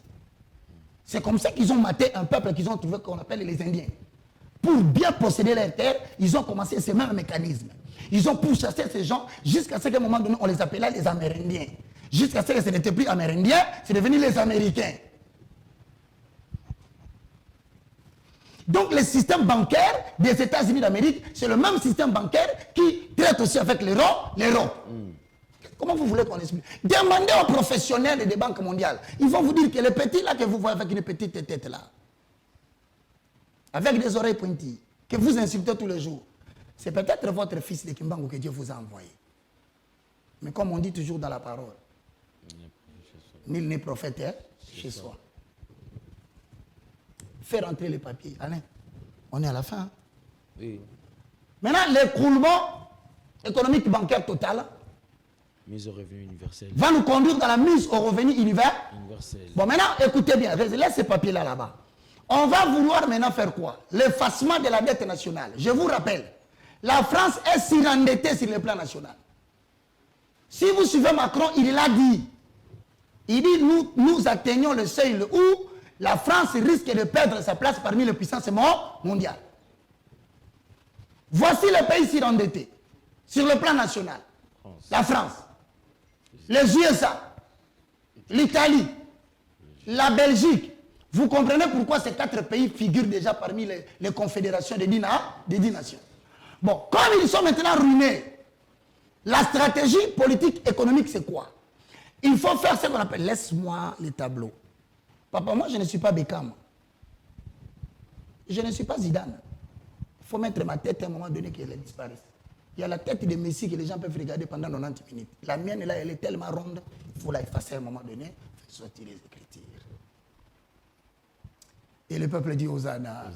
C'est comme ça qu'ils ont maté un peuple qu'ils ont trouvé qu'on appelle les Indiens. Pour bien posséder leurs terres, ils ont commencé ce même mécanisme. Ils ont pourchassé ces gens jusqu'à ce qu'à un moment donné, on les appelait les Amérindiens. Jusqu'à ce que ce n'était plus Amérindiens, c'est devenu les Américains. Donc le système bancaire des États-Unis d'Amérique, c'est le même système bancaire qui traite aussi avec l'euro. Comment vous voulez qu'on explique? Demandez aux professionnels des banques mondiales. Ils vont vous dire que les petits là que vous voyez avec une petite tête là, avec des oreilles pointues, que vous insultez tous les jours, c'est peut-être votre fils de Kimbangu que Dieu vous a envoyé. Mais comme on dit toujours dans la parole, nul n'est prophète chez soi. Faire rentrer les papiers. Alain, on est à la fin. Hein? Oui. Maintenant, l'écroulement économique bancaire total mise au revenu universel va nous conduire dans la mise au revenu universel. Bon, maintenant, écoutez bien, laissez ces papiers-là là-bas. On va vouloir maintenant faire quoi? L'effacement de la dette nationale. Je vous rappelle, la France est surendettée sur le plan national. Si vous suivez Macron, il l'a dit. Il dit, nous atteignons le seuil où la France risque de perdre sa place parmi les puissances mondiales. Voici le pays surendetté sur le plan national. La France, les USA, l'Italie, la Belgique. Vous comprenez pourquoi ces 4 pays figurent déjà parmi les confédérations des 10 nations. Bon, comme ils sont maintenant ruinés, la stratégie politique économique, c'est quoi? Il faut faire ce qu'on appelle, laisse-moi les tableaux. Papa, moi, je ne suis pas Beckham. Je ne suis pas Zidane. Il faut mettre ma tête à un moment donné qu'elle disparaisse. Il y a la tête de Messi que les gens peuvent regarder pendant 90 minutes. La mienne, là, elle est tellement ronde, il faut la effacer à un moment donné, faire sortir les écritures. Et le peuple dit Hosanna.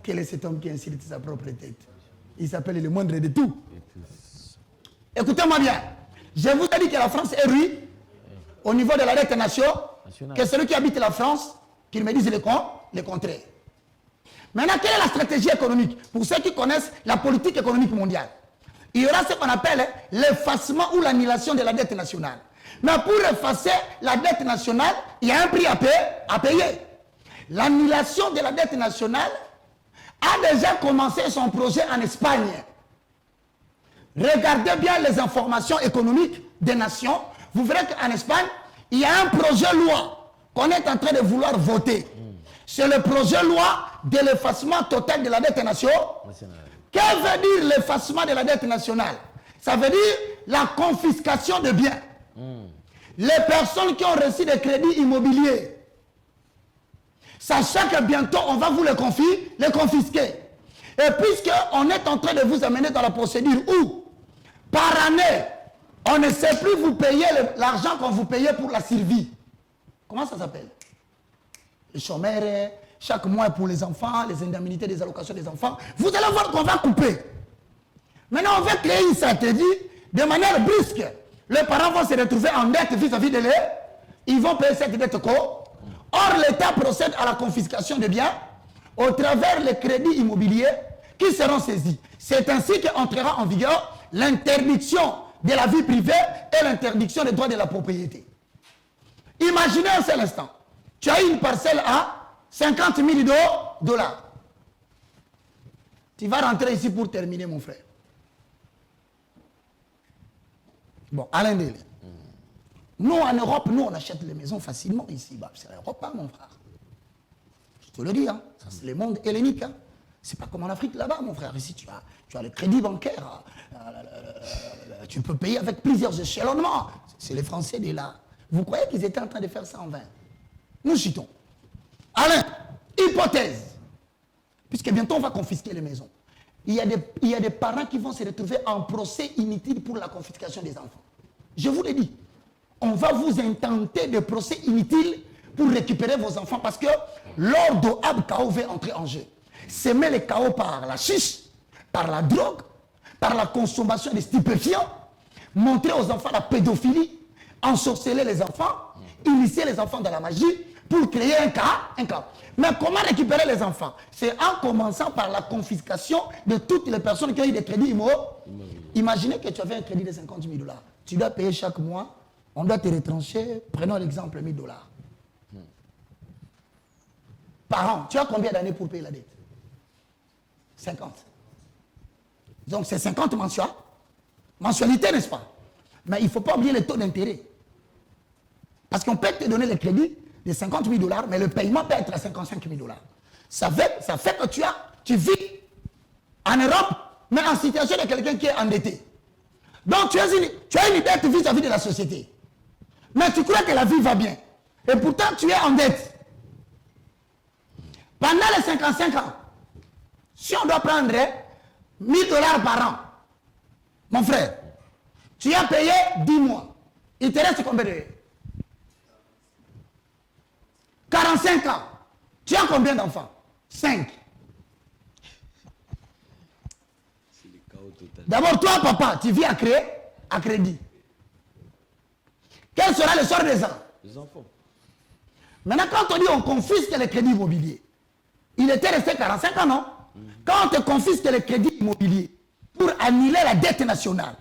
Quel est cet homme qui insulte sa propre tête? Il s'appelle le moindre de tout. Écoutez-moi bien. Je vous ai dit que la France est ruinée au niveau de la dette nationale. Que celui qui habite la France, qu'il me dise le contraire. Maintenant, quelle est la stratégie économique? Pour ceux qui connaissent la politique économique mondiale, il y aura ce qu'on appelle l'effacement ou l'annulation de la dette nationale. Mais pour effacer la dette nationale, il y a un prix à payer. L'annulation de la dette nationale a déjà commencé son projet en Espagne. Regardez bien les informations économiques des nations. Vous verrez qu'en Espagne, il y a un projet de loi qu'on est en train de vouloir voter. C'est le projet de loi de l'effacement total de la dette nationale. Que veut dire l'effacement de la dette nationale? Ça veut dire la confiscation de biens. Les personnes qui ont reçu des crédits immobiliers, sachez que bientôt on va vous les confisquer. Et puisqu'on est en train de vous amener dans la procédure où, par année, on ne sait plus vous payer l'argent qu'on vous payait pour la survie. Comment ça s'appelle? Les chômeurs, chaque mois pour les enfants, les indemnités des allocations des enfants. Vous allez voir qu'on va couper. Maintenant, on va créer une stratégie de manière brusque. Les parents vont se retrouver en dette vis-à-vis de l'État. Ils vont payer cette dette quoi? Or, l'État procède à la confiscation des biens au travers les crédits immobiliers qui seront saisis. C'est ainsi qu'entrera en vigueur l'interdiction de la vie privée et l'interdiction des droits de la propriété. Imaginez un seul instant. Tu as une parcelle à 50 000 dollars. Tu vas rentrer ici pour terminer, mon frère. Bon, Alain Délé. Nous, en Europe, nous, on achète les maisons facilement ici. Bah, c'est l'Europe, hein, mon frère. Je te le dis, hein. Ça, c'est le monde hellénique. Hein. C'est pas comme en Afrique là-bas, mon frère. Ici, tu as le crédit bancaire. Tu peux payer avec plusieurs échelonnements. C'est les Français de là. Vous croyez qu'ils étaient en train de faire ça en vain? Nous chutons. Alain, hypothèse. Puisque bientôt, on va confisquer les maisons. Il y a des parents qui vont se retrouver en procès inutile pour la confiscation des enfants. Je vous l'ai dit. On va vous intenter de procès inutiles pour récupérer vos enfants parce que l'ordre chaos va entrer en jeu. Semer le chaos par la chiche, par la drogue, par la consommation de stupéfiants, montrer aux enfants la pédophilie, ensorceler les enfants, initier les enfants dans la magie pour créer un cas. Mais comment récupérer les enfants? C'est en commençant par la confiscation de toutes les personnes qui ont eu des crédits immobiliers. Imaginez que tu avais un crédit de 50 000 dollars. Tu dois payer chaque mois. On doit te retrancher, prenons l'exemple, 1 000 dollars. Par an, tu as combien d'années pour payer la dette? 50. Donc c'est 50 mensualité, n'est-ce pas? Mais il ne faut pas oublier les taux d'intérêt. Parce qu'on peut te donner le crédit de 50 000 dollars, mais le paiement peut être à 55 000 dollars. Ça fait que tu vis en Europe, mais en situation de quelqu'un qui est endetté. Donc tu as une dette vis-à-vis de la société. Mais tu crois que la vie va bien. Et pourtant, tu es en dette. Pendant les 55 ans, si on doit prendre 1 000 dollars par an, mon frère, tu as payé 10 mois. Il te reste combien de 45 ans. Tu as combien d'enfants? 5. D'abord, toi, papa, tu vis à crédit. Quel sera le sort des enfants? Les enfants. Maintenant, quand on dit on confisque les crédits immobiliers, Il était resté 45 ans, non? Quand on te confisque le crédit immobilier pour annuler la dette nationale,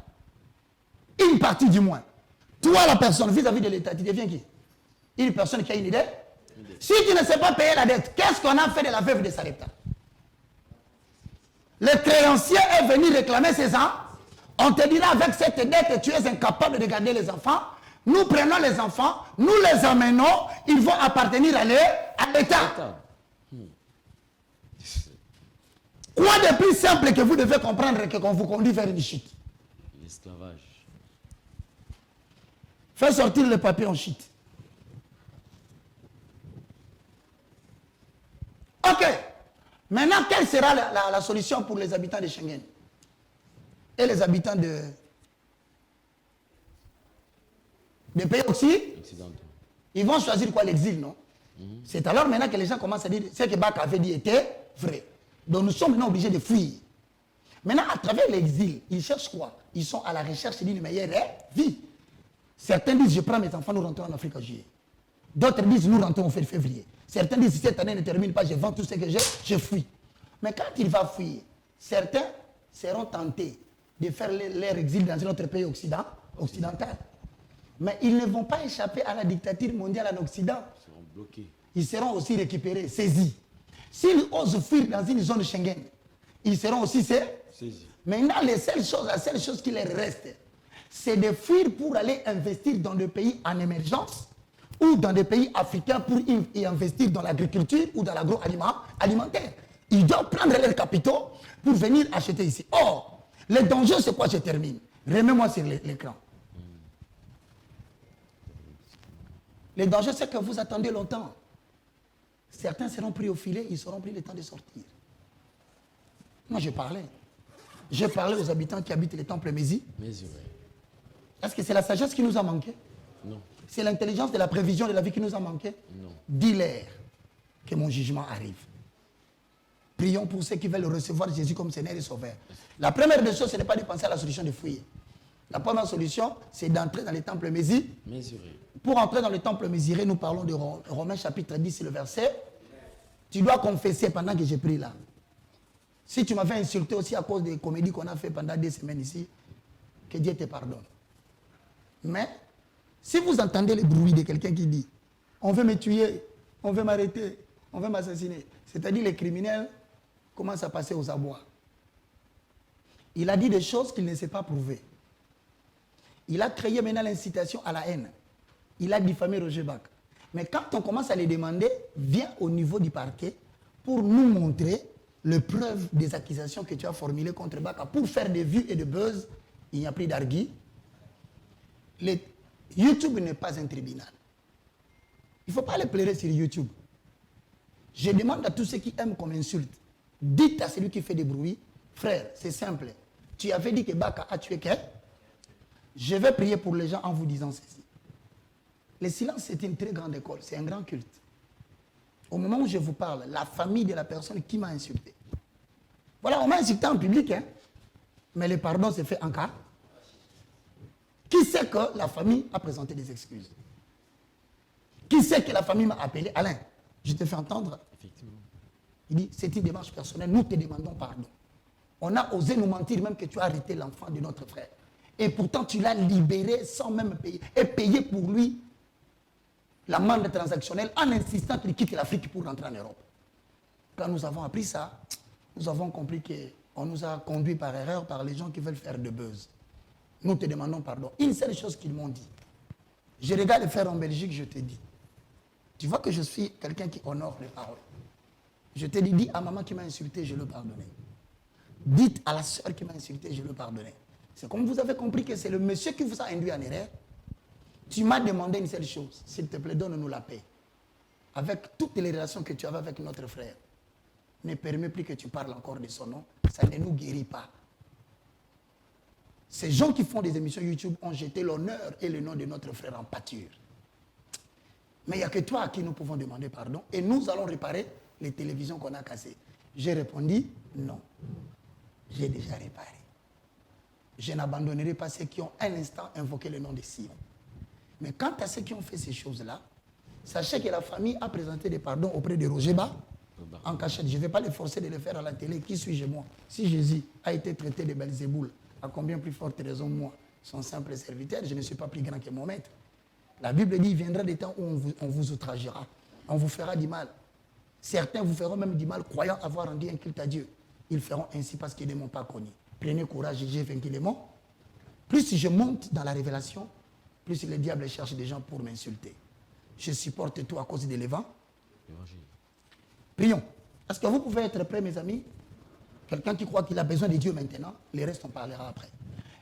une partie du moins, toi, la personne vis-à-vis de l'État, tu deviens qui? Une personne qui a une idée? Si tu ne sais pas payer la dette, qu'est-ce qu'on a fait de la veuve de Sarepta? Le créancier est venu réclamer ses enfants. On te dira avec cette dette, tu es incapable de garder les enfants. Nous prenons les enfants, nous les emmenons, ils vont appartenir à l'État. Quoi de plus simple que vous devez comprendre que qu'on vous conduit vers une chute? L'esclavage. Fais sortir le papier en chute. Ok. Maintenant, quelle sera la solution pour les habitants de Schengen et les habitants des pays occidentaux? Ils vont choisir quoi? L'exil, non? C'est alors maintenant que les gens commencent à dire ce que Bak avait dit était vrai. Donc nous sommes maintenant obligés de fuir. Maintenant, à travers l'exil, ils cherchent quoi? Ils sont à la recherche d'une meilleure vie. Certains disent, je prends mes enfants, nous rentrons en Afrique en juillet. D'autres disent, nous rentrons en février. Certains disent, si cette année ne termine pas, je vends tout ce que j'ai, je fuis. Mais quand il va fuir, certains seront tentés de faire leur exil dans un autre pays occidental. Mais ils ne vont pas échapper à la dictature mondiale en Occident. Ils seront bloqués. Ils seront aussi récupérés, saisis. S'ils osent fuir dans une zone Schengen, ils seront aussi saisis. Maintenant, la seule chose qui leur reste, c'est de fuir pour aller investir dans des pays en émergence ou dans des pays africains pour y investir dans l'agriculture ou dans l'agroalimentaire. Ils doivent prendre leurs capitaux pour venir acheter ici. Or, le danger, c'est quoi? Je termine. Remets-moi sur l'écran. Le danger, c'est que vous attendez longtemps. Certains seront pris au filet, ils seront pris le temps de sortir. Moi, je parlais. Je parlais aux habitants qui habitent les temples Mézi. Est-ce que c'est la sagesse qui nous a manqué? Non. C'est l'intelligence de la prévision de la vie qui nous a manqué? Non. Dis-leur que mon jugement arrive. Prions pour ceux qui veulent recevoir Jésus comme Seigneur et Sauveur. La première des choses, ce n'est pas de penser à la solution de fuir. La première solution, c'est d'entrer dans les temples Mézi. Pour entrer dans le temple Méziré, nous parlons de Romains chapitre 10, le verset. Tu dois confesser pendant que j'ai pris là. Si tu m'avais insulté aussi à cause des comédies qu'on a fait pendant 2 semaines ici, que Dieu te pardonne. Mais, si vous entendez le bruit de quelqu'un qui dit « On veut me tuer, on veut m'arrêter, on veut m'assassiner », c'est-à-dire les criminels commencent à passer aux abois. Il a dit des choses qu'il ne s'est pas prouvées. Il a créé maintenant l'incitation à la haine. Il a diffamé Roger Bak. Mais quand on commence à les demander, viens au niveau du parquet pour nous montrer les preuves des accusations que tu as formulées contre Baka. Pour faire des vues et des buzz, il n'y a plus d'argui. YouTube n'est pas un tribunal. Il ne faut pas les pleurer sur YouTube. Je demande à tous ceux qui aiment qu'on m'insulte, dites à celui qui fait des bruits, frère, c'est simple. Tu avais dit que Baka a tué quelqu'un. Je vais prier pour les gens en vous disant ceci. Le silence, c'est une très grande école, c'est un grand culte. Au moment où je vous parle, la famille de la personne qui m'a insulté. Voilà, on m'a insulté en public, hein, mais le pardon s'est fait en cas. Qui sait que la famille a présenté des excuses? Qui sait que la famille m'a appelé? Alain, je te fais entendre. Effectivement. Il dit, c'est une démarche personnelle, nous te demandons pardon. On a osé nous mentir même que tu as arrêté l'enfant de notre frère. Et pourtant, tu l'as libéré sans même payer. Et payer pour lui l'amende transactionnelle en insistant qu'il quitte l'Afrique pour rentrer en Europe. Quand nous avons appris ça, nous avons compris qu'on nous a conduits par erreur par les gens qui veulent faire de buzz. Nous te demandons pardon. Une seule chose qu'ils m'ont dit. Je regarde le faire en Belgique, je te dis. Tu vois que je suis quelqu'un qui honore les paroles. Je te dis à maman qui m'a insulté, je le pardonnais. Dites à la soeur qui m'a insulté, je le pardonnais. C'est comme vous avez compris que c'est le monsieur qui vous a induit en erreur. Tu m'as demandé une seule chose. S'il te plaît, donne-nous la paix. Avec toutes les relations que tu avais avec notre frère, ne permets plus que tu parles encore de son nom. Ça ne nous guérit pas. Ces gens qui font des émissions YouTube ont jeté l'honneur et le nom de notre frère en pâture. Mais il n'y a que toi à qui nous pouvons demander pardon. Et nous allons réparer les télévisions qu'on a cassées. J'ai répondu non. J'ai déjà réparé. Je n'abandonnerai pas ceux qui ont un instant invoqué le nom de Sion. Mais quant à ceux qui ont fait ces choses-là, sachez que la famille a présenté des pardons auprès de Roger Bak en cachette. Je ne vais pas les forcer de le faire à la télé. Qui suis-je moi? Si Jésus a été traité de Belzéboul, à combien plus forte raison moi, son simple serviteur, je ne suis pas plus grand que mon maître. La Bible dit, il viendra des temps où on vous outragera, on vous fera du mal. Certains vous feront même du mal, croyant avoir rendu un culte à Dieu. Ils feront ainsi parce qu'ils ne m'ont pas connu. Prenez courage, j'ai vaincu les mots. Plus je monte dans la révélation, plus le diable cherche des gens pour m'insulter. Je supporte tout à cause de l'évent. Prions. Est-ce que vous pouvez être prêts, mes amis? Quelqu'un qui croit qu'il a besoin de Dieu maintenant, les restes on parlera après.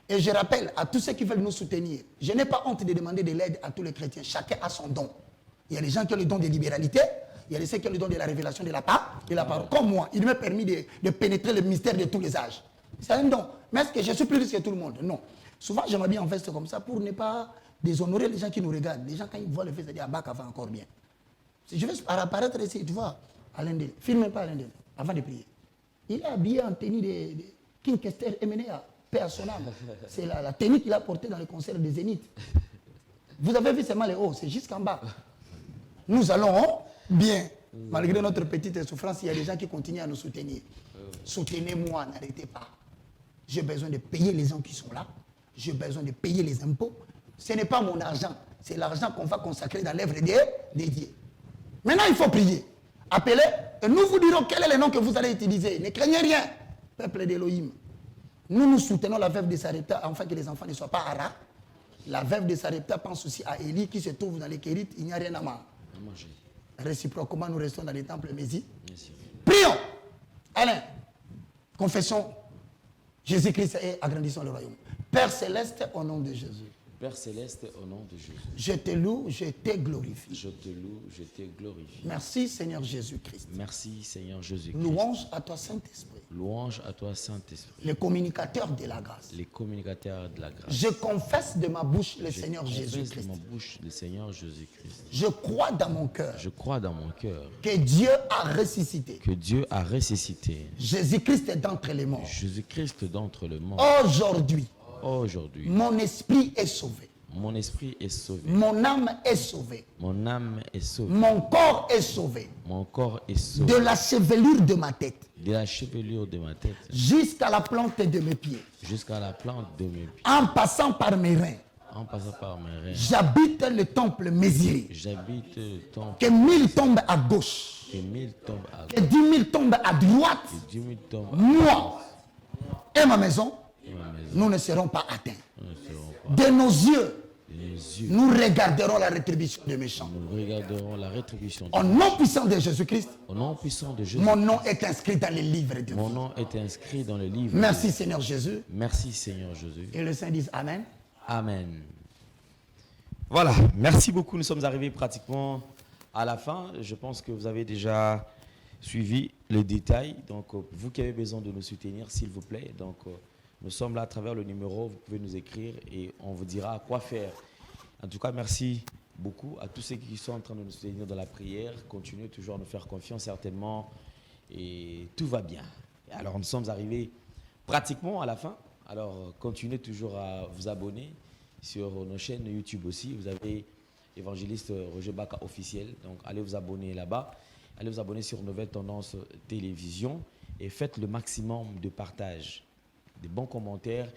Et je rappelle à tous ceux qui veulent nous soutenir, je n'ai pas honte de demander de l'aide à tous les chrétiens. Chacun a son don. Il y a les gens qui ont le don de libéralité, il y a ceux qui ont le don de la révélation de la parole. Comme moi, il m'est permis de pénétrer le mystère de tous les âges. C'est un don. Mais est-ce que je suis plus riche que tout le monde? Non. Souvent, j'aimerais bien en veste comme ça pour ne pas déshonorer les gens qui nous regardent. Les gens, quand ils voient le fait, ils disent, ah, bah, va encore bien. Si je vais apparaître ici, tu vois, Alain Delon, filme pas Alain Delon, avant de prier. Il est habillé en tenue de King Kester MNA, paix à son âme. C'est la tenue qu'il a portée dans le concert des Zénith. Vous avez vu seulement les hauts, c'est jusqu'en bas. Nous allons bien. Malgré notre petite souffrance, il y a des gens qui continuent à nous soutenir. Soutenez-moi, n'arrêtez pas. J'ai besoin de payer les gens qui sont là. J'ai besoin de payer les impôts. Ce n'est pas mon argent, c'est l'argent qu'on va consacrer dans l'œuvre de Dieu. Maintenant, il faut prier. Appelez et nous vous dirons quel est le nom que vous allez utiliser. Ne craignez rien, peuple d'Élohim. Nous soutenons la veuve de Sarepta afin que les enfants ne soient pas haras. La veuve de Sarepta pense aussi à Élie qui se trouve dans les Kérites. Il n'y a rien à manger. Réciproquement, nous restons dans les temples Mésis. Prions. Alain, confessons Jésus-Christ et agrandissons le royaume. Père céleste, au nom de Jésus. Père céleste, au nom de Jésus. Je te loue, je te glorifie. Je te loue, je te glorifie. Merci Seigneur Jésus-Christ. Merci Seigneur Jésus-Christ. Louange à toi Saint-Esprit. Louange à toi Saint-Esprit. Le communicateur de la grâce. Les communicateurs de la grâce. Je confesse de ma bouche le Seigneur Jésus-Christ. Je confesse de ma bouche le Seigneur Jésus-Christ. Je crois dans mon cœur. Je crois dans mon cœur. Que Dieu a ressuscité. Que Dieu a ressuscité. Jésus-Christ est d'entre les morts. Jésus-Christ d'entre les morts. Aujourd'hui. Aujourd'hui. Mon esprit est sauvé. Mon esprit est sauvé. Mon âme est sauvée. Mon âme est sauvée. Mon corps est sauvé. Mon corps est sauvé. De la chevelure de ma tête. De la chevelure de ma tête. Jusqu'à la plante de mes pieds. Jusqu'à la plante de mes pieds. En passant par mes reins. En passant par mes reins. J'habite le temple Mésiré. J'habite le temple. Que 1000 tombent à gauche. Que 1000 tombent à gauche. Que 10 000 tombent à droite. Que 10 000 tombent à Moi et ma maison, nous ne serons pas atteints. De nos yeux, nous regarderons la rétribution des méchants. Nous regarderons la rétribution. Au nom puissant de Jésus-Christ, au nom puissant de Jésus. Mon nom est inscrit dans les livres de Dieu. Mon nom est inscrit dans le livre. Merci Seigneur Jésus. Merci Seigneur Jésus. Et le Saint dit Amen. Amen. Voilà, merci beaucoup. Nous sommes arrivés pratiquement à la fin. Je pense que vous avez déjà suivi les détails. Donc, vous qui avez besoin de nous soutenir, s'il vous plaît. Donc, nous sommes là à travers le numéro. Vous pouvez nous écrire et on vous dira quoi faire. En tout cas, merci beaucoup à tous ceux qui sont en train de nous soutenir dans la prière. Continuez toujours à nous faire confiance, certainement. Et tout va bien. Alors, nous sommes arrivés pratiquement à la fin. Alors, continuez toujours à vous abonner sur nos chaînes YouTube aussi. Vous avez évangéliste Roger Baka officiel. Donc, allez vous abonner là-bas. Allez vous abonner sur Nouvelle Tendance Télévision et faites le maximum de partage, de bons commentaires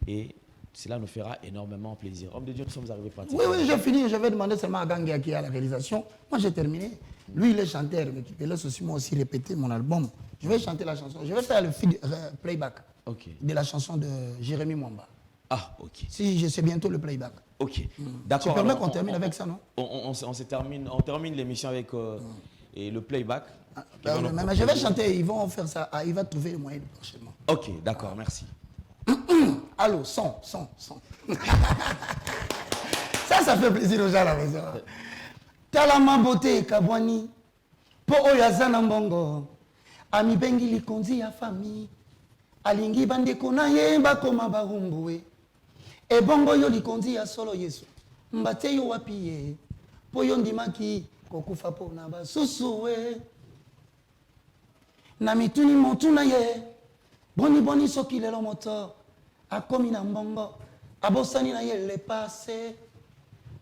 et cela nous fera énormément plaisir. Homme de Dieu, nous sommes arrivés pratiquement. Oui, j'ai fini. Je vais demander seulement à Gangia qui a la réalisation. Moi, j'ai terminé. Lui, il est chanteur, mais qui peut laisser aussi moi aussi répéter mon album. Je vais chanter la chanson. Je vais faire le playback de la chanson de Jérémy Mwamba. Ah, ok. Si je sais bientôt le playback. Ok. D'accord. Tu permets qu'on termine avec ça, non? On termine l'émission avec et le playback. Mais je vais chanter, ils vont faire ça. Il va trouver le moyen prochainement. Ok, d'accord, merci. Allô, son. Ça fait plaisir aux gens à la maison. Talama beauté kabwani, po oyazana mbongo, ami bengi likonzi ya famille, alingi bandeko na ye bakoma barumbuwe, e bongo yo likonzi ya solo Yesu, mbate yo wapi ye, po yo ndimaki kokufa po na basusuwe, na mituni motu na ye, boni soki lelo moto, akomi na mbongo, abosani na ye le passé,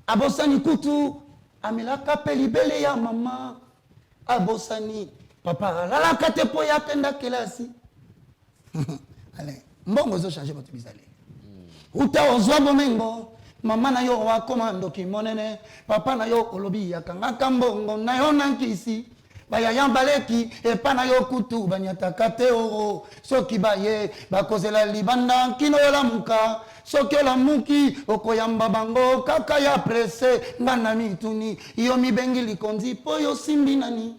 abosani kutu, amelaka pe libele ya mama, abosani Papa, la kate po ya tenda kelasi. Allez, mbongo zo changer votre bizarre. Uta ozwa bomengo, mama na yo wa komando kimonene, papa na yo olobi ya kangaka mbongo na yo nankisi. Baya yambaleki epa na yo kutu banyataka te oro soki baye bakozela libanda kino yola muka soki yola muki okoyamba bango kaka ya presse ngana mituni yo mibengi likonzi po yo simbi nani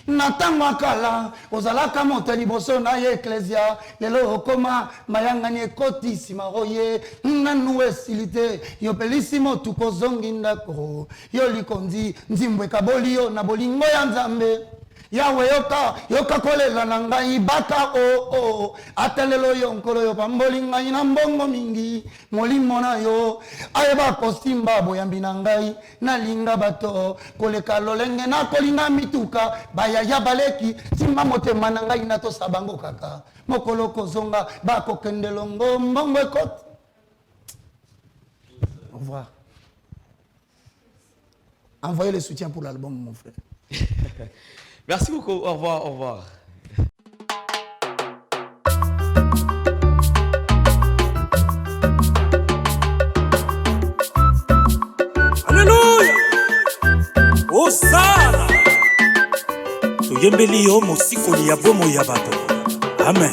natango akala ozalaka moto liboso na ye eklesia lelo okoma mayangani ekotisi oye nanu esilite yo pelisi motu kozongi ndako yo likonzi nzimbwe kaboli yo na bolingo ya nzambe yawe yoka kolela na ngai baka atelelo yo nkolo yo pamboli ngai na mbongo mingi molimo na yo ayeba kosimba boyambi na ngai nalinga bato koleka lolenge na kolinga mituka bayaya baleki simba motema na ngai na tosa bango kaka mokolo kozonga bakokendelongo mbongo ekoti. Au revoir. Envoyez le soutien pour l'album, mon frère. Merci beaucoup. Au revoir. Au revoir. Alléluia. Osana. Toyembeli yo mosikoli ya bomo ya bato. Amen.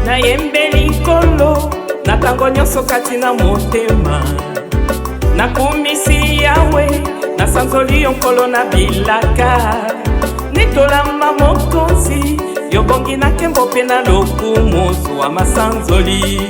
Nayembeli nkolo na tango nyonso kati na motema nakumisi yawe nasanzoli yo nkolo na bilaka nitolamba mokonzi yobongi na nkembo mpe na lokumu zwa masanzoli